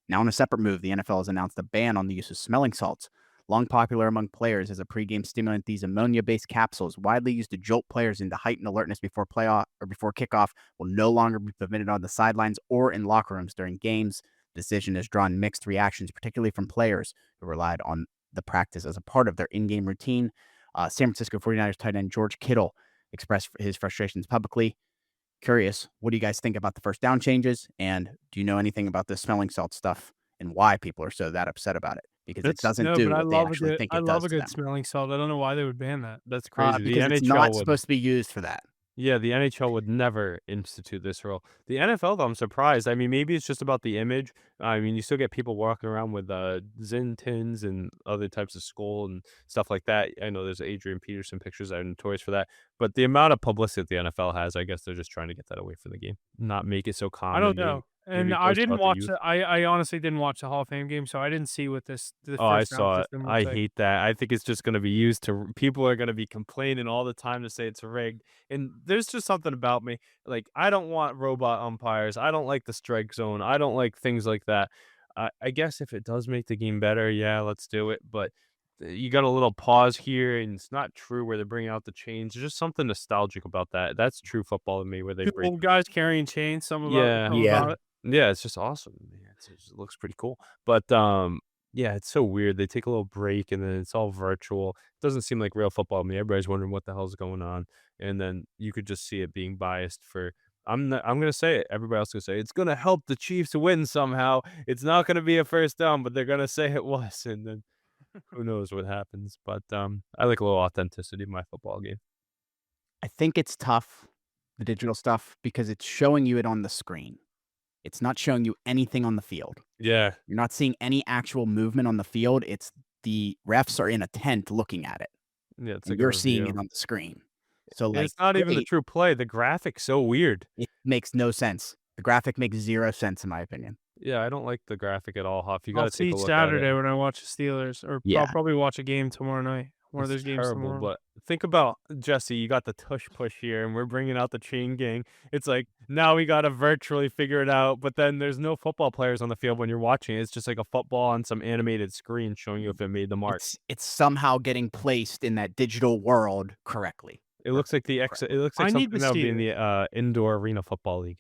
[SPEAKER 1] Now, in a separate move, the NFL has announced a ban on the use of smelling salts. Long popular among players as a pregame stimulant, these ammonia-based capsules, widely used to jolt players into heightened alertness before playoff or before kickoff, will no longer be permitted on the sidelines or in locker rooms during games. The decision has drawn mixed reactions, particularly from players who relied on the practice as a part of their in-game routine. San Francisco 49ers tight end George Kittle expressed his frustrations publicly. Curious, what do you guys think about the first down changes? And do you know anything about the smelling salt stuff and why people are so that upset about it? Because it doesn't
[SPEAKER 2] No,
[SPEAKER 1] do
[SPEAKER 2] but
[SPEAKER 1] what they actually think
[SPEAKER 2] I
[SPEAKER 1] it
[SPEAKER 2] love
[SPEAKER 1] does
[SPEAKER 2] a
[SPEAKER 1] to
[SPEAKER 2] good
[SPEAKER 1] them.
[SPEAKER 2] smelling salt. I don't know why they would ban that.
[SPEAKER 3] That's crazy.
[SPEAKER 1] Because
[SPEAKER 3] The
[SPEAKER 1] it's
[SPEAKER 3] NHL
[SPEAKER 1] not
[SPEAKER 3] would.
[SPEAKER 1] supposed to be used for that.
[SPEAKER 3] Yeah, the NHL would never institute this rule. The NFL, though, I'm surprised. I mean, maybe it's just about the image. I mean, you still get people walking around with Zyn tins and other types of skull and stuff like that. I know there's Adrian Peterson pictures that are notorious for that. But the amount of publicity the NFL has, I guess they're just trying to get that away from the game, not make it so common.
[SPEAKER 2] I don't know. And
[SPEAKER 3] maybe
[SPEAKER 2] I
[SPEAKER 3] push
[SPEAKER 2] didn't
[SPEAKER 3] out the
[SPEAKER 2] watch
[SPEAKER 3] youth.
[SPEAKER 2] I honestly didn't watch the Hall of Fame game, so I didn't see what the
[SPEAKER 3] Oh, I
[SPEAKER 2] first down
[SPEAKER 3] saw it.
[SPEAKER 2] system
[SPEAKER 3] I
[SPEAKER 2] looks like.
[SPEAKER 3] hate that. I think it's just going to be used to people are going to be complaining all the time to say it's rigged. And there's just something about me. Like, I don't want robot umpires. I don't like the strike zone. I don't like things like that. I guess if it does make the game better, yeah, let's do it. But you got a little pause here, and it's not true where they're bringing out the chains. There's just something nostalgic about that. That's true football to me, where they
[SPEAKER 2] Two
[SPEAKER 3] break.
[SPEAKER 2] old guys carrying chains, some
[SPEAKER 3] Yeah.
[SPEAKER 2] about it.
[SPEAKER 3] Yeah, it's just awesome. Yeah, it looks pretty cool. But yeah, it's so weird. They take a little break and then it's all virtual. It doesn't seem like real football to me. Everybody's wondering what the hell's going on. And then you could just see it being biased for I'm gonna say it. Everybody else gonna say it's gonna help the Chiefs win somehow. It's not gonna be a first down, but they're gonna say it was, and then who knows what happens. But I like a little authenticity in my football game.
[SPEAKER 1] I think it's tough, the digital stuff, because it's showing you it on the screen. It's not showing you anything on the field.
[SPEAKER 3] Yeah,
[SPEAKER 1] You're not seeing any actual movement on the field. It's the refs are in a tent looking at it,
[SPEAKER 3] yeah, it's
[SPEAKER 1] and
[SPEAKER 3] like a
[SPEAKER 1] you're seeing
[SPEAKER 3] review.
[SPEAKER 1] it on the screen. So,
[SPEAKER 3] And
[SPEAKER 1] like,
[SPEAKER 3] it's not even the
[SPEAKER 1] great.
[SPEAKER 3] true play. The graphic's so weird.
[SPEAKER 1] It makes no sense. The graphic makes 0 sense in my opinion.
[SPEAKER 3] Yeah, I don't like the graphic at all, Huff. You
[SPEAKER 2] I'll
[SPEAKER 3] gotta take
[SPEAKER 2] see
[SPEAKER 3] a look at it.
[SPEAKER 2] Saturday when I watch the Steelers, or I'll
[SPEAKER 1] Yeah.
[SPEAKER 2] probably watch a game tomorrow night. One of
[SPEAKER 3] It's
[SPEAKER 2] those games
[SPEAKER 3] terrible,
[SPEAKER 2] tomorrow.
[SPEAKER 3] but think about Jesse. You got the tush push here, and we're bringing out the chain gang. It's like now we gotta virtually figure it out, but then there's no football players on the field when you're watching. It's just like a football on some animated screen showing you if it made the mark.
[SPEAKER 1] It's somehow getting placed in that digital world correctly.
[SPEAKER 3] It looks like the
[SPEAKER 1] Correct.
[SPEAKER 3] It looks
[SPEAKER 2] I
[SPEAKER 3] like
[SPEAKER 2] need
[SPEAKER 3] something
[SPEAKER 2] to
[SPEAKER 3] that would
[SPEAKER 2] see
[SPEAKER 3] be in
[SPEAKER 2] it.
[SPEAKER 3] the indoor arena football league.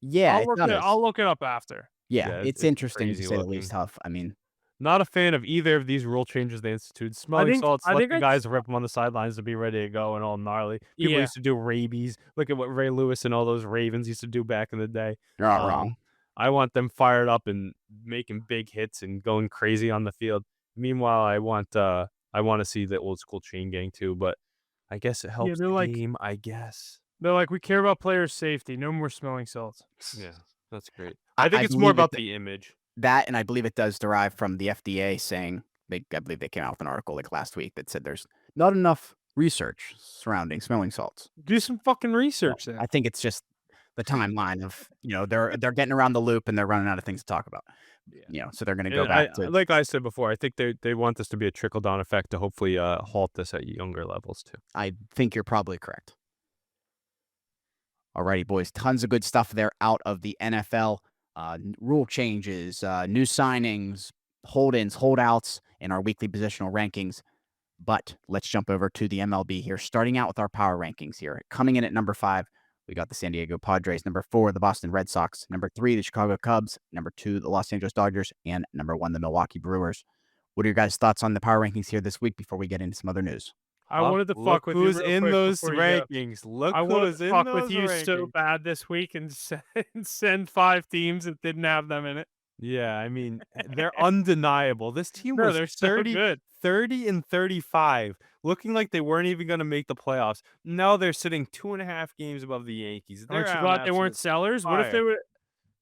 [SPEAKER 1] Yeah, it does.
[SPEAKER 2] I'll look it up after.
[SPEAKER 1] Yeah,
[SPEAKER 3] Yeah,
[SPEAKER 1] it's
[SPEAKER 3] it's
[SPEAKER 1] interesting to
[SPEAKER 3] crazy
[SPEAKER 1] say the
[SPEAKER 3] looking.
[SPEAKER 1] least, Huff. I mean,
[SPEAKER 3] Not a fan of either of these rule changes they instituted.
[SPEAKER 2] I
[SPEAKER 3] Smelling
[SPEAKER 2] think
[SPEAKER 3] salts,
[SPEAKER 2] I
[SPEAKER 3] let
[SPEAKER 2] think
[SPEAKER 3] the
[SPEAKER 2] I
[SPEAKER 3] guys rip them on the sidelines to be ready to go and all gnarly. People
[SPEAKER 2] yeah.
[SPEAKER 3] used to do rabies. Look at what Ray Lewis and all those Ravens used to do back in the day.
[SPEAKER 1] you're not
[SPEAKER 3] Um,
[SPEAKER 1] wrong.
[SPEAKER 3] I want them fired up and making big hits and going crazy on the field. Meanwhile, I want to see the old school chain gang too, but I guess it
[SPEAKER 2] Yeah,
[SPEAKER 3] helps the game, I guess.
[SPEAKER 2] they're like, "We care about players' safety. No more smelling salts."
[SPEAKER 3] Yeah, that's great.
[SPEAKER 1] I
[SPEAKER 3] I think
[SPEAKER 1] I
[SPEAKER 3] it's more
[SPEAKER 1] believe it
[SPEAKER 3] about the image.
[SPEAKER 1] that, and I believe it does derive from the FDA saying I believe they came out with an article, like, last week that said there's not enough research surrounding smelling salts.
[SPEAKER 2] Do some fucking
[SPEAKER 1] So,
[SPEAKER 2] research then.
[SPEAKER 1] I think it's just the timeline of, they're getting around the loop and they're running out of things to talk about.
[SPEAKER 2] Yeah.
[SPEAKER 1] So they're gonna go
[SPEAKER 3] And
[SPEAKER 1] back to
[SPEAKER 3] like I said before, I think they want this to be a trickle down effect to hopefully halt this at younger levels too.
[SPEAKER 1] I think you're probably correct. Alrighty, boys. Tons of good stuff there out of the NFL. Rule changes, new signings, hold-ins, holdouts, and our weekly positional rankings. But let's jump over to the MLB here, starting out with our power rankings here. Coming in at number 5, we got the San Diego Padres. Number 4, the Boston Red Sox. Number 3, the Chicago Cubs. Number 2, the Los Angeles Dodgers. And number 1, the Milwaukee Brewers. What are your guys' thoughts on the power rankings here this week before we get into some other news?
[SPEAKER 2] I wanted to fuck with you
[SPEAKER 3] who's
[SPEAKER 2] real
[SPEAKER 3] in
[SPEAKER 2] quick
[SPEAKER 3] those
[SPEAKER 2] before you go.
[SPEAKER 3] rankings. Look
[SPEAKER 2] I wanted
[SPEAKER 3] who's
[SPEAKER 2] to
[SPEAKER 3] in
[SPEAKER 2] fuck
[SPEAKER 3] those
[SPEAKER 2] with you so
[SPEAKER 3] rankings.
[SPEAKER 2] bad this week and send 5 teams that didn't have them in it.
[SPEAKER 3] Yeah, I mean, they're undeniable. This team
[SPEAKER 2] No,
[SPEAKER 3] was
[SPEAKER 2] they're so
[SPEAKER 3] 30,
[SPEAKER 2] good.
[SPEAKER 3] 30 and 35, looking like they weren't even going to make the playoffs. Now they're sitting 2.5 games above the Yankees.
[SPEAKER 2] Aren't
[SPEAKER 3] They're
[SPEAKER 2] you
[SPEAKER 3] on
[SPEAKER 2] glad they weren't
[SPEAKER 3] absolute
[SPEAKER 2] sellers? What if they
[SPEAKER 3] fire.
[SPEAKER 2] were?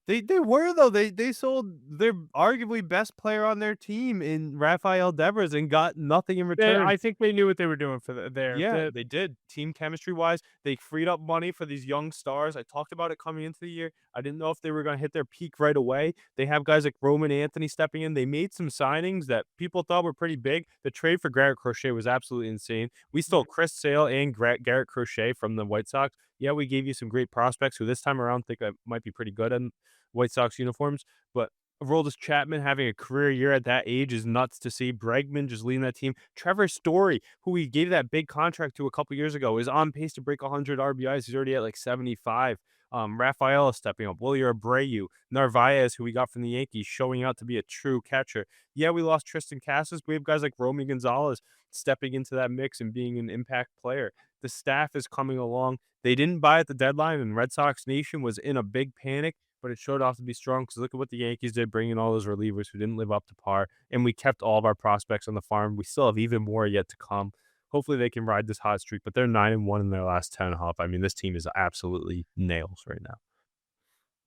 [SPEAKER 3] They were though. They sold their arguably best player on their team in Rafael Devers and got nothing in return.
[SPEAKER 2] I think they knew what they were doing for there.
[SPEAKER 3] Yeah, they did. Team chemistry wise, they freed up money for these young stars. I talked about it coming into the year. I didn't know if they were going to hit their peak right away. They have guys like Roman Anthony stepping in. They made some signings that people thought were pretty big. The trade for Garrett Crochet was absolutely insane. We stole Chris Sale and Garrett Crochet from the White Sox. Yeah, we gave you some great prospects who this time around think that might be pretty good in White Sox uniforms, but Aroldis Chapman having a career year at that age is nuts to see. Bregman just leading that team. Trevor Story, who we gave that big contract to a couple years ago, is on pace to break 100 RBIs. He's already at like 75. Rafael is stepping up. Wilyer Abreu, Narvaez, who we got from the Yankees, showing out to be a true catcher. Yeah, we lost Tristan Casas. We have guys like Romy Gonzalez stepping into that mix and being an impact player. The staff is coming along. They didn't buy at the deadline, and Red Sox Nation was in a big panic, but it showed off to be strong because look at what the Yankees did, bringing all those relievers who didn't live up to par, and we kept all of our prospects on the farm. We still have even more yet to come. Hopefully they can ride this hot streak, but they're 9-1 in their last 10, Hop. I mean, this team is absolutely nails right now.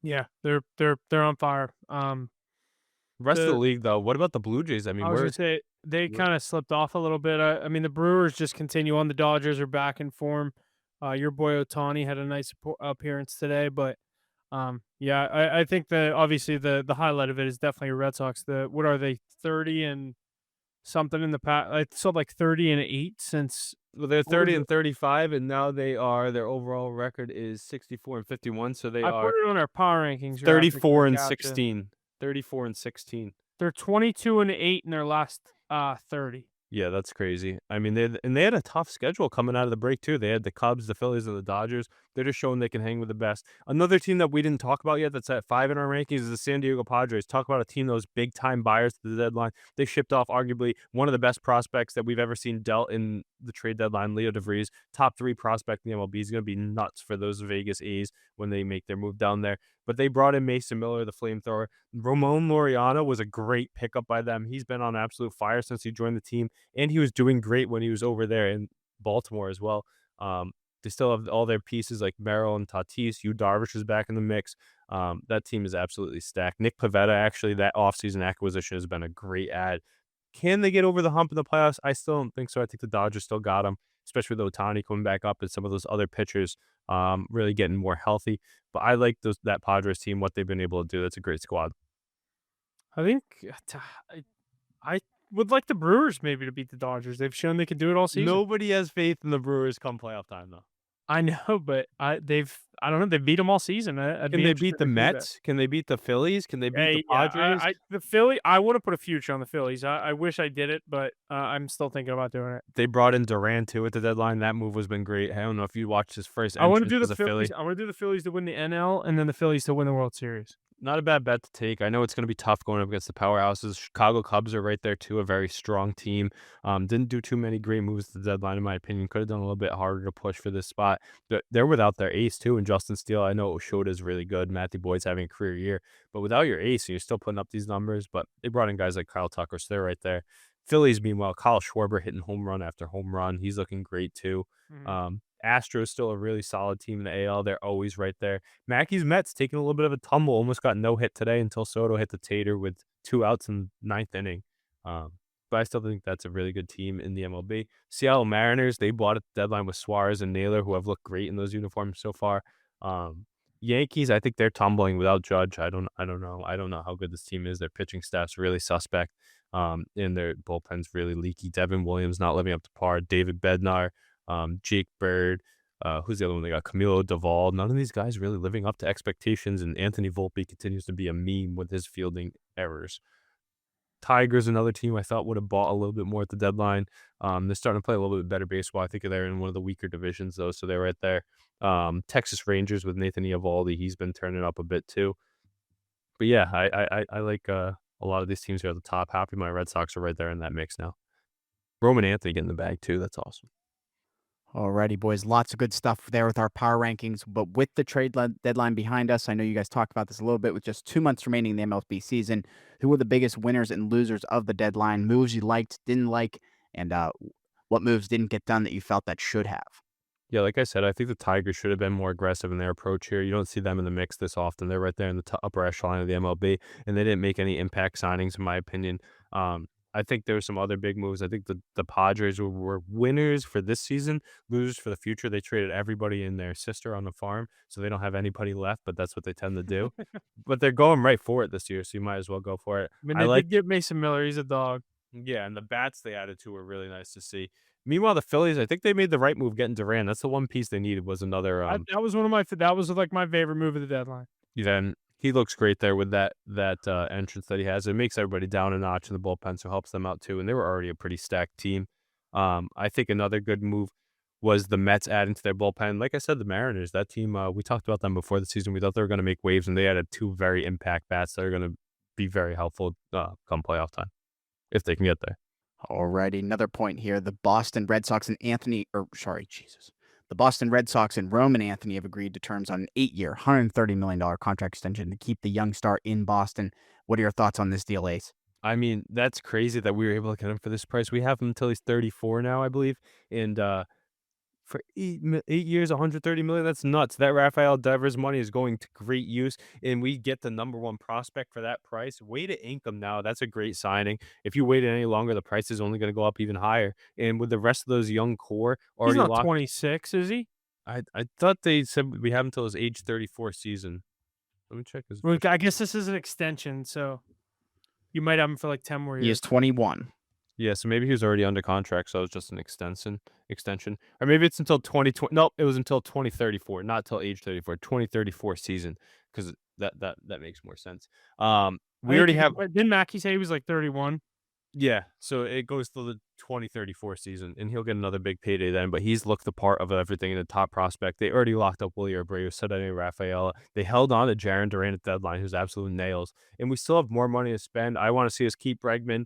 [SPEAKER 2] Yeah, they're on fire.
[SPEAKER 3] Rest of the league, though, what about the Blue Jays? I mean,
[SPEAKER 2] I was gonna say they kind of slipped off a little bit. I mean, the Brewers just continue on. The Dodgers are back in form. Your boy Otani had a nice appearance today, but yeah, I think that obviously the highlight of it is definitely Red Sox. What are they, 30 and something in the past? I saw like 30-8 since.
[SPEAKER 3] Well, they're 30 and 35, and now their overall record is 64 and 51. So they
[SPEAKER 2] I
[SPEAKER 3] are
[SPEAKER 2] put it on our power rankings.
[SPEAKER 3] 34 and 16. 34 and 16.
[SPEAKER 2] They're 22-8 in their last 30.
[SPEAKER 3] Yeah, that's crazy. I mean, they had a tough schedule coming out of the break too. They had the Cubs, the Phillies, and the Dodgers. They're just showing they can hang with the best. Another team that we didn't talk about yet that's at 5 in our rankings is the San Diego Padres. Talk about a team that was big-time buyers to the deadline. They shipped off arguably one of the best prospects that we've ever seen dealt in the trade deadline, Leo DeVries, top 3 prospect in the MLB. He's going to be nuts for those Vegas A's when they make their move down there. But they brought in Mason Miller, the flamethrower. Ramon Laureano was a great pickup by them. He's been on absolute fire since he joined the team, and he was doing great when he was over there in Baltimore as well. They still have all their pieces like Merrill and Tatis. Yu Darvish is back in the mix. That team is absolutely stacked. Nick Pivetta, actually, that offseason acquisition has been a great add. Can they get over the hump in the playoffs? I still don't think so. I think the Dodgers still got them, especially with Ohtani coming back up and some of those other pitchers really getting more healthy. But I like that Padres team, what they've been able to do. That's a great squad.
[SPEAKER 2] I think I, I would like the Brewers maybe to beat the Dodgers. They've shown they could do it all season.
[SPEAKER 3] Nobody has faith in the Brewers come playoff time, though.
[SPEAKER 2] I know, but I don't know. They beat them all season.
[SPEAKER 3] Can they beat the Mets? Can they beat the Phillies? Can they beat the Padres?
[SPEAKER 2] The Philly. I want to put a future on the Phillies. I wish I did it, but I'm still thinking about doing it.
[SPEAKER 3] They brought in Durant too at the deadline. That move has been great. I don't know if you watched his first.
[SPEAKER 2] I want to do
[SPEAKER 3] the
[SPEAKER 2] the Phillies. I want to do the Phillies to win the NL, and then the Phillies to win the World Series.
[SPEAKER 3] Not a bad bet to take. I know it's going to be tough going up against the powerhouses. Chicago Cubs are right there too, a very strong team. Didn't do too many great moves at the deadline, in my opinion. Could have done a little bit harder to push for this spot. But they're without their ace too, and Justin Steele. I know Oshota is really good. Matthew Boyd's having a career year, but without your ace, you're still putting up these numbers. But they brought in guys like Kyle Tucker, so they're right there. Phillies, meanwhile, Kyle Schwarber hitting home run after home run. He's looking great too.
[SPEAKER 2] Mm-hmm.
[SPEAKER 3] Astros still a really solid team in the AL. They're always right there. Mackey's Mets taking a little bit of a tumble. Almost got no hit today until Soto hit the tater with 2 outs in the 9th inning. But I still think that's a really good team in the MLB. Seattle Mariners, they bought at the deadline with Suarez and Naylor, who have looked great in those uniforms so far. Yankees, I think they're tumbling without Judge. I don't know. I don't know how good this team is. Their pitching staff's really suspect. And their bullpen's really leaky. Devin Williams not living up to par. David Bednar, Jake Bird, who's the other one they got? Camilo Duvall. None of these guys really living up to expectations, and Anthony Volpe continues to be a meme with his fielding errors. Tigers, another team I thought would have bought a little bit more at the deadline. They're starting to play a little bit better baseball. I think they're in one of the weaker divisions, though, so they're right there. Texas Rangers with Nathan Eovaldi. He's been turning up a bit, too. But, yeah, I like a lot of these teams here at the top. Happy my Red Sox are right there in that mix now. Roman Anthony getting the bag, too. That's awesome.
[SPEAKER 1] Alrighty, boys. Lots of good stuff there with our power rankings. But with the trade deadline behind us, I know you guys talked about this a little bit with just 2 months remaining in the MLB season. Who were the biggest winners and losers of the deadline? Moves you liked, didn't like, and what moves didn't get done that you felt that should have?
[SPEAKER 3] Yeah, like I said, I think the Tigers should have been more aggressive in their approach here. You don't see them in the mix this often. They're right there in the upper echelon of the MLB, and they didn't make any impact signings, in my opinion. I think there were some other big moves. I think the Padres were winners for this season, losers for the future. They traded everybody and their sister on the farm, so they don't have anybody left, but that's what they tend to do. But they're going right for it this year, so you might as well go for it.
[SPEAKER 2] I mean, they did get Mason Miller. He's a dog.
[SPEAKER 3] Yeah, and the bats they added to were really nice to see. Meanwhile, the Phillies, I think they made the right move getting Durant. That's the one piece they needed was another.
[SPEAKER 2] That was that was like my favorite move of the deadline.
[SPEAKER 3] Then he looks great there with that entrance that he has. It makes everybody down a notch in the bullpen, so helps them out too. And they were already a pretty stacked team. I think another good move was the Mets adding to their bullpen. Like I said, the Mariners, that team, we talked about them before the season. We thought they were going to make waves, and they added 2 very impact bats that are going to be very helpful come playoff time if they can get there.
[SPEAKER 1] Alrighty, another point here. The Boston Red Sox and The Boston Red Sox and Roman Anthony have agreed to terms on an 8-year, $130 million contract extension to keep the young star in Boston. What are your thoughts on this deal, Ace?
[SPEAKER 3] I mean, that's crazy that we were able to get him for this price. We have him until he's 34 now, I believe. And for 8 years, $130 million, that's nuts. That Rafael Devers money is going to great use, and we get the number 1 prospect for that price. Way to ink him now. That's a great signing. If you waited any longer, the price is only going to go up even higher. And with the rest of those young core already
[SPEAKER 2] He's not
[SPEAKER 3] locked,
[SPEAKER 2] 26, is he?
[SPEAKER 3] I thought they said we have him until his age 34 season. Let me check his.
[SPEAKER 2] Well, I guess this is an extension, so you might have him for like 10 more years.
[SPEAKER 1] He is 21.
[SPEAKER 3] Yeah, so maybe he was already under contract, so it was just an extension. Or maybe it's until 2020. Nope, it was until 2034, not till age 34, 2034 season, because that makes more sense. We already have.
[SPEAKER 2] Didn't Mackey say he was like 31?
[SPEAKER 3] Yeah, so it goes to the 2034 season, and he'll get another big payday then, but he's looked the part of everything in the top prospect. They already locked up Willie Abreu, Ceddanne Rafaela. They held on to Jaron Durant at deadline, who's absolute nails, and we still have more money to spend. I want to see us keep Bregman.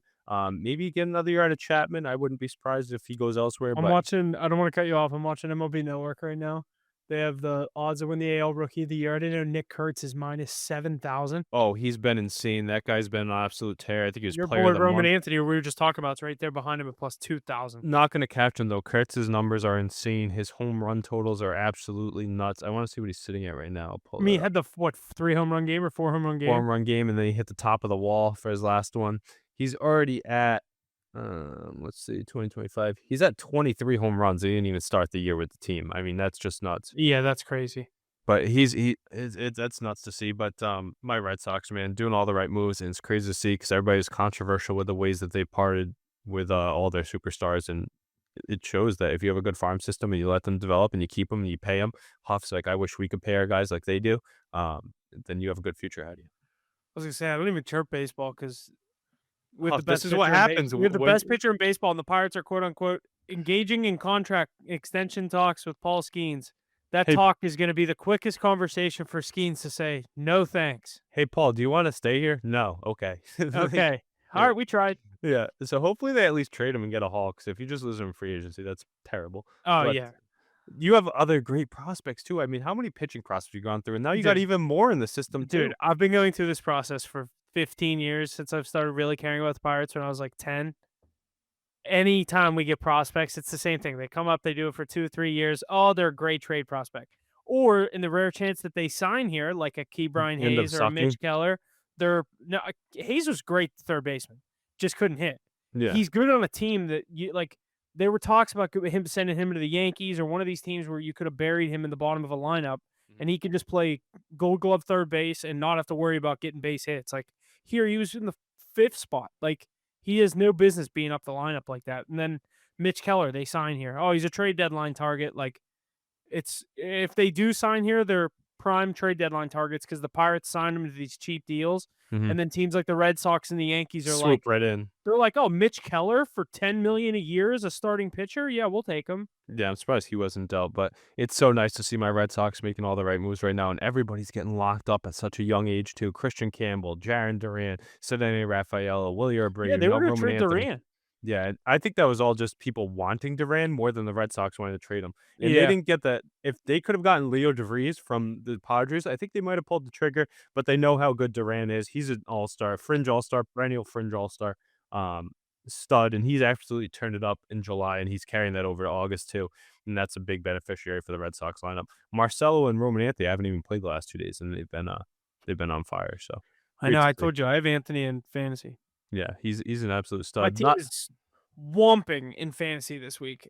[SPEAKER 3] Maybe get another year out of Chapman. I wouldn't be surprised if he goes elsewhere,
[SPEAKER 2] I'm
[SPEAKER 3] but
[SPEAKER 2] watching. I don't want to cut you off. I'm watching MLB Network right now. They have the odds to win the AL Rookie of the Year. I didn't know Nick Kurtz is minus 7,000.
[SPEAKER 3] oh, he's been insane. That guy's been an absolute tear. I think he was
[SPEAKER 2] Your
[SPEAKER 3] player
[SPEAKER 2] boy
[SPEAKER 3] of the
[SPEAKER 2] Roman
[SPEAKER 3] month.
[SPEAKER 2] Anthony, who we were just talking about, is right there behind him at plus 2,000.
[SPEAKER 3] Not gonna catch him though. Kurtz's numbers are insane. His home run totals are absolutely nuts. I want to see what he's sitting at right now. I'll
[SPEAKER 2] I
[SPEAKER 3] pull
[SPEAKER 2] mean, he
[SPEAKER 3] that up.
[SPEAKER 2] had the what 3 home run game or 4 home run
[SPEAKER 3] 4
[SPEAKER 2] game?
[SPEAKER 3] home run game, and then he hit the top of the wall for his last one. He's already at, let's see, 2025. He's at 23 home runs. He didn't even start the year with the team. I mean, that's just nuts.
[SPEAKER 2] Yeah, that's crazy.
[SPEAKER 3] But that's nuts to see. But my Red Sox, man, doing all the right moves, and it's crazy to see because everybody's controversial with the ways that they parted with all their superstars, and it shows that if you have a good farm system and you let them develop and you keep them and you pay them, Huff's like, I wish we could pay our guys like they do. Then you have a good future ahead of you.
[SPEAKER 2] I was gonna say I don't even chirp baseball because with the
[SPEAKER 3] Huff, this
[SPEAKER 2] best
[SPEAKER 3] is what
[SPEAKER 2] pitcher in
[SPEAKER 3] happens
[SPEAKER 2] we have the
[SPEAKER 3] when
[SPEAKER 2] best pitcher in baseball, and the Pirates are quote unquote engaging in contract extension talks with Paul Skeens. That
[SPEAKER 3] hey
[SPEAKER 2] talk is going to be the quickest conversation for Skeens to say no thanks.
[SPEAKER 3] hey Paul, do you want to stay here? No, okay.
[SPEAKER 2] Okay, all
[SPEAKER 3] Yeah.
[SPEAKER 2] right, we tried.
[SPEAKER 3] Yeah, so hopefully they at least trade him and get a haul. Because if you just lose him in free agency, that's terrible.
[SPEAKER 2] Oh
[SPEAKER 3] But
[SPEAKER 2] yeah,
[SPEAKER 3] you have other great prospects too. I mean, how many pitching prospects you gone through? And now you got
[SPEAKER 2] dude,
[SPEAKER 3] even more in the system too.
[SPEAKER 2] dude, I've been going through this process for 15 years since I've started really caring about the Pirates when I was like 10. Anytime we get prospects, it's the same thing. They come up, they do it for 2, 3 years. Oh, they're a great trade prospect. Or in the rare chance that they sign here, like a Key Brian
[SPEAKER 3] End up
[SPEAKER 2] Hayes or a
[SPEAKER 3] sucking.
[SPEAKER 2] Mitch Keller, they're no Hayes was great third baseman, just couldn't hit.
[SPEAKER 3] Yeah.
[SPEAKER 2] He's good on a team that you like. There were talks about him sending him to the Yankees or one of these teams where you could have buried him in the bottom of a lineup and he could just play Gold Glove third base and not have to worry about getting base hits. Like here, he was in the 5th spot. Like he has no business being up the lineup like that. And then Mitch Keller, they sign here. Oh, he's a trade deadline target. Like it's if they do sign here, they're prime trade deadline targets because the Pirates signed them to these cheap deals.
[SPEAKER 3] Mhm.
[SPEAKER 2] And then teams like the Red Sox and the Yankees are
[SPEAKER 3] Swoop
[SPEAKER 2] like,
[SPEAKER 3] right in.
[SPEAKER 2] they're like, oh, Mitch Keller for 10 million a year as a starting pitcher. Yeah, we'll take him.
[SPEAKER 3] Yeah, I'm surprised he wasn't dealt, but it's so nice to see my Red Sox making all the right moves right now, and everybody's getting locked up at such a young age too. Christian Campbell, Jaron Durant, Ceddanne Rafaela, Willie
[SPEAKER 2] Yeah,
[SPEAKER 3] Abreu,
[SPEAKER 2] they
[SPEAKER 3] now
[SPEAKER 2] were going to
[SPEAKER 3] Roman
[SPEAKER 2] trade
[SPEAKER 3] Anthony.
[SPEAKER 2] Durant.
[SPEAKER 3] Yeah, and I think that was all just people wanting Duran more than the Red Sox wanted to trade him. And they
[SPEAKER 2] Yeah.
[SPEAKER 3] didn't get that. If they could have gotten Leo DeVries from the Padres, I think they might have pulled the trigger, but they know how good Duran is. He's an all-star, fringe all-star, perennial fringe all-star, um, stud, and he's absolutely turned it up in July, and he's carrying that over to August too. And that's a big beneficiary for the Red Sox lineup. Marcelo and Roman Anthony haven't even played the last 2 days, and they've been on fire. So
[SPEAKER 2] I
[SPEAKER 3] great
[SPEAKER 2] know.
[SPEAKER 3] to
[SPEAKER 2] I
[SPEAKER 3] see.
[SPEAKER 2] told you I have Anthony in fantasy.
[SPEAKER 3] Yeah, he's an absolute
[SPEAKER 2] My
[SPEAKER 3] stud.
[SPEAKER 2] team
[SPEAKER 3] Not
[SPEAKER 2] is whomping in fantasy this week.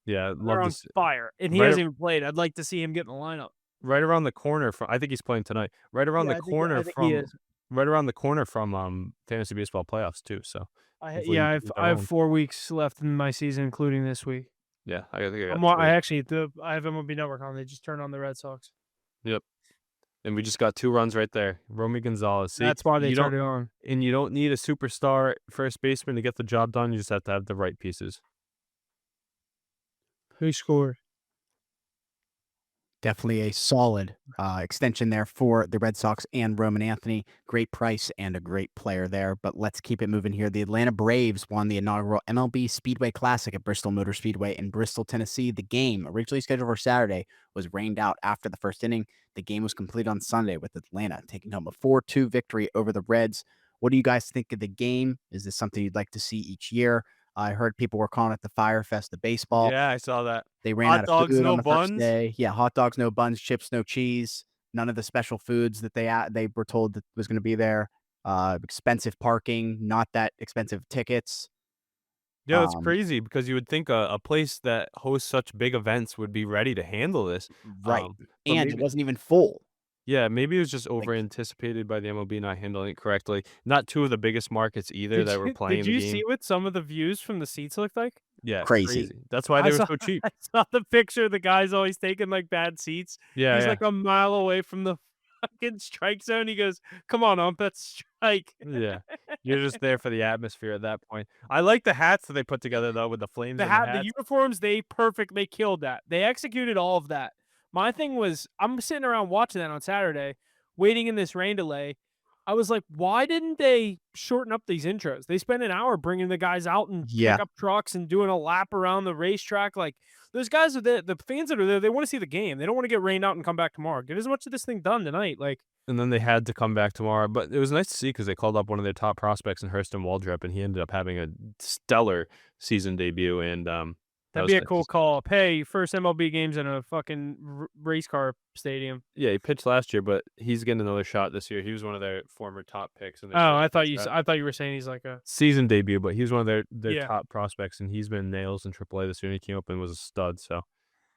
[SPEAKER 3] yeah,
[SPEAKER 2] They're
[SPEAKER 3] love to
[SPEAKER 2] on
[SPEAKER 3] see.
[SPEAKER 2] fire, and he
[SPEAKER 3] Right
[SPEAKER 2] hasn't even played. I'd like to see him get in the lineup.
[SPEAKER 3] Right around the corner from I think he's playing tonight.
[SPEAKER 2] Yeah, I think he is.
[SPEAKER 3] Right around the corner from fantasy baseball playoffs too. So hopefully
[SPEAKER 2] Yeah,
[SPEAKER 3] you can get that
[SPEAKER 2] I have
[SPEAKER 3] rolling.
[SPEAKER 2] 4 weeks left in my season, including this week.
[SPEAKER 3] Yeah, I think I got
[SPEAKER 2] I
[SPEAKER 3] 3.
[SPEAKER 2] actually I have MLB Network on. They just turned on the Red Sox.
[SPEAKER 3] Yep. And we just got 2 runs right there. Romy Gonzalez. See,
[SPEAKER 2] That's why they
[SPEAKER 3] you don't
[SPEAKER 2] turned it on.
[SPEAKER 3] and you don't need a superstar first baseman to get the job done. You just have to have the right pieces.
[SPEAKER 2] Who scored?
[SPEAKER 1] Definitely a solid extension there for the Red Sox and Roman Anthony. Great price and a great player there. But let's keep it moving here. The Atlanta Braves won the inaugural MLB Speedway Classic at Bristol Motor Speedway in Bristol, Tennessee. The game, originally scheduled for Saturday, was rained out after the first inning. The game was completed on Sunday with Atlanta taking home a 4-2 victory over the Reds. What do you guys think of the game? Is this something you'd like to see each year? I heard people were calling it the Fire Fest of baseball.
[SPEAKER 3] Yeah, I saw that.
[SPEAKER 1] They ran
[SPEAKER 3] Hot
[SPEAKER 1] out of
[SPEAKER 3] dogs,
[SPEAKER 1] food
[SPEAKER 3] no
[SPEAKER 1] on the first
[SPEAKER 3] buns?
[SPEAKER 1] day. Yeah, hot dogs, no buns, chips, no cheese. None of the special foods that they were told that was going to be there. Expensive parking, not that expensive tickets.
[SPEAKER 3] Yeah, it's
[SPEAKER 1] Um,
[SPEAKER 3] crazy because you would think a place that hosts such big events would be ready to handle this.
[SPEAKER 1] right.
[SPEAKER 3] But
[SPEAKER 1] And it
[SPEAKER 3] maybe
[SPEAKER 1] wasn't even full.
[SPEAKER 3] yeah, maybe it was just
[SPEAKER 1] Like,
[SPEAKER 3] over anticipated by the MLB not handling it correctly. Not 2 of the biggest markets either that were playing
[SPEAKER 2] Did
[SPEAKER 3] the
[SPEAKER 2] you
[SPEAKER 3] game.
[SPEAKER 2] see what some of the views from the seats looked like?
[SPEAKER 3] Yeah,
[SPEAKER 1] crazy.
[SPEAKER 3] crazy. That's why they were so cheap.
[SPEAKER 2] I saw the picture. The guy's always taking like bad seats.
[SPEAKER 3] Yeah,
[SPEAKER 2] He's
[SPEAKER 3] yeah.
[SPEAKER 2] like a mile away from the fucking strike zone. He goes, "Come on, ump, that's strike."
[SPEAKER 3] Yeah. You're just there for the atmosphere at that point. I like the hats that they put together though with the flames and the
[SPEAKER 2] The
[SPEAKER 3] hats.
[SPEAKER 2] uniforms, they killed that. They executed all of that. My thing was, I'm sitting around watching that on Saturday, waiting in this rain delay. I was like, why didn't they shorten up these intros? They spent an hour bringing the guys out in
[SPEAKER 1] Yeah,
[SPEAKER 2] pickup trucks and doing a lap around the racetrack. Like, those guys are there, the fans that are there, they want to see the game. They don't want to get rained out and come back tomorrow. Get as much of this thing done tonight. Like,
[SPEAKER 3] And then they had to come back tomorrow, but it was nice to see because they called up one of their top prospects in Hurston Waldrep, and he ended up having a stellar season debut, and that
[SPEAKER 2] that'd
[SPEAKER 3] was
[SPEAKER 2] be a
[SPEAKER 3] nice to
[SPEAKER 2] cool call up. Hey, first MLB games in a fucking race car stadium.
[SPEAKER 3] Yeah, he pitched last year, but he's getting another shot this year. He was one of their former top picks in
[SPEAKER 2] Oh,
[SPEAKER 3] their
[SPEAKER 2] I thought you were saying he's like a
[SPEAKER 3] season debut, but he was one of their
[SPEAKER 2] yeah.
[SPEAKER 3] top prospects, and he's been nails in AAA this year, and he came up and was a stud, so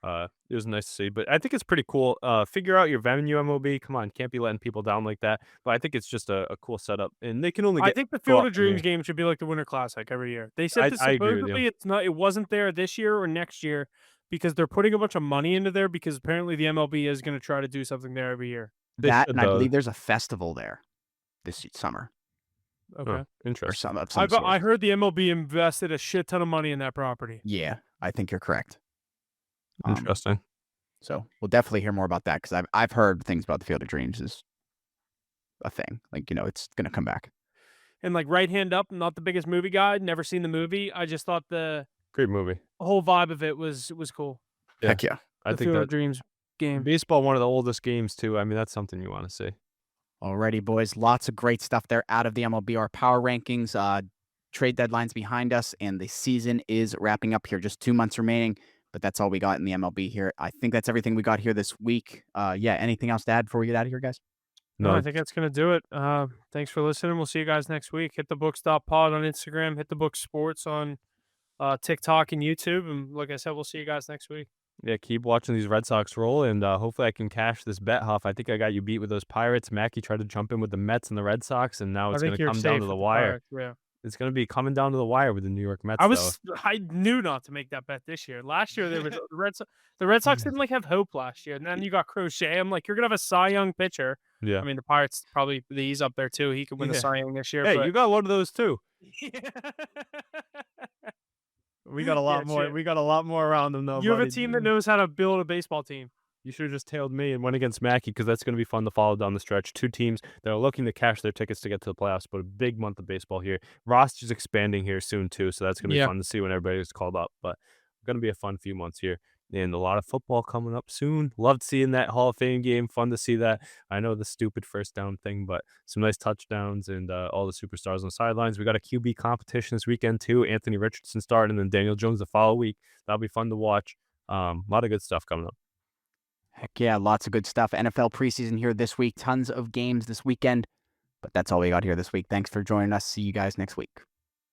[SPEAKER 3] it was nice to see. But I think it's pretty cool. Figure out your venue, MLB. Come on, can't be letting people down like that. But I think it's just a cool setup, and they can only
[SPEAKER 2] I
[SPEAKER 3] get
[SPEAKER 2] think the
[SPEAKER 3] go
[SPEAKER 2] Field
[SPEAKER 3] up
[SPEAKER 2] of
[SPEAKER 3] from here.
[SPEAKER 2] Dreams game should be like the Winter Classic every year. They said that
[SPEAKER 3] I agree with you.
[SPEAKER 2] supposedly it wasn't there this year or next year because they're putting a bunch of money into there because apparently the MLB is going to try to do something there every year.
[SPEAKER 3] They
[SPEAKER 1] that
[SPEAKER 3] should,
[SPEAKER 1] and I
[SPEAKER 3] though.
[SPEAKER 1] believe there's a festival there this summer
[SPEAKER 2] Okay.
[SPEAKER 3] Oh,
[SPEAKER 1] or
[SPEAKER 3] interesting.
[SPEAKER 1] some of some
[SPEAKER 2] I
[SPEAKER 1] sort.
[SPEAKER 2] heard the MLB invested a shit ton of money in that property.
[SPEAKER 1] Yeah, I think you're correct. Um,
[SPEAKER 3] Interesting.
[SPEAKER 1] So we'll definitely hear more about that because I've heard things about the Field of Dreams is a thing. Like, it's gonna come back.
[SPEAKER 2] And like Right Hand Up, I'm not the biggest movie guy, never seen the movie. I just thought the
[SPEAKER 3] Great movie.
[SPEAKER 2] whole vibe of it was cool.
[SPEAKER 3] Yeah.
[SPEAKER 1] Heck yeah.
[SPEAKER 3] I
[SPEAKER 2] The
[SPEAKER 3] think
[SPEAKER 2] Field
[SPEAKER 3] that
[SPEAKER 2] of Dreams game.
[SPEAKER 3] baseball, one of the oldest games too. I mean, that's something you want to see.
[SPEAKER 1] Alrighty, boys. Lots of great stuff there out of the MLBR power rankings. Trade deadlines behind us, and the season is wrapping up here. Just 2 months remaining, but that's all we got in the MLB here. I think that's everything we got here this week. Yeah, anything else to add before we get out of here, guys?
[SPEAKER 2] No,
[SPEAKER 3] No,
[SPEAKER 2] I think that's gonna do it. Thanks for listening. We'll see you guys next week. HitTheBooks.pod on Instagram, HitTheBooks Sports on TikTok and YouTube. And like I said, we'll see you guys next week.
[SPEAKER 3] yeah, keep watching these Red Sox roll, and hopefully I can cash this bet, Huff. I think I got you beat with those Pirates. Mackey tried to jump in with the Mets and the Red Sox, and now
[SPEAKER 2] I
[SPEAKER 3] it's
[SPEAKER 2] think
[SPEAKER 3] going to
[SPEAKER 2] you're
[SPEAKER 3] come
[SPEAKER 2] safe
[SPEAKER 3] down to
[SPEAKER 2] with
[SPEAKER 3] the
[SPEAKER 2] the
[SPEAKER 3] wire.
[SPEAKER 2] Pirates, yeah.
[SPEAKER 3] It's going to be coming down to the wire with the New York Mets,
[SPEAKER 2] I knew not to make that bet this year. Last year there was the Red Sox didn't like have hope last year, and then you got Crochet. I'm like, you're gonna have a Cy Young pitcher.
[SPEAKER 3] Yeah.
[SPEAKER 2] I mean, the Pirates probably he's up there too. He could win the
[SPEAKER 3] Yeah.
[SPEAKER 2] Cy Young this year.
[SPEAKER 3] Hey,
[SPEAKER 2] but
[SPEAKER 3] you got one of those too.
[SPEAKER 2] We got a lot more.
[SPEAKER 3] We got a lot more around them, though.
[SPEAKER 2] You have a
[SPEAKER 3] buddy.
[SPEAKER 2] team that knows how to build a baseball team.
[SPEAKER 3] You should have just tailed me and went against Mackey because that's going to be fun to follow down the stretch. Two teams that are looking to cash their tickets to get to the playoffs, but a big month of baseball here. Roster's expanding here soon, too, so that's going to be
[SPEAKER 2] Yeah.
[SPEAKER 3] fun to see when everybody gets called up. But going to be a fun few months here. And a lot of football coming up soon. Loved seeing that Hall of Fame game. Fun to see that. I know the stupid first down thing, but some nice touchdowns and all the superstars on the sidelines. We got a QB competition this weekend, too. Anthony Richardson starting and then Daniel Jones the following week. That'll be fun to watch. A lot of good stuff coming up.
[SPEAKER 1] Heck yeah, lots of good stuff. NFL preseason here this week. Tons of games this weekend. But that's all we got here this week. Thanks for joining us. See you guys next week.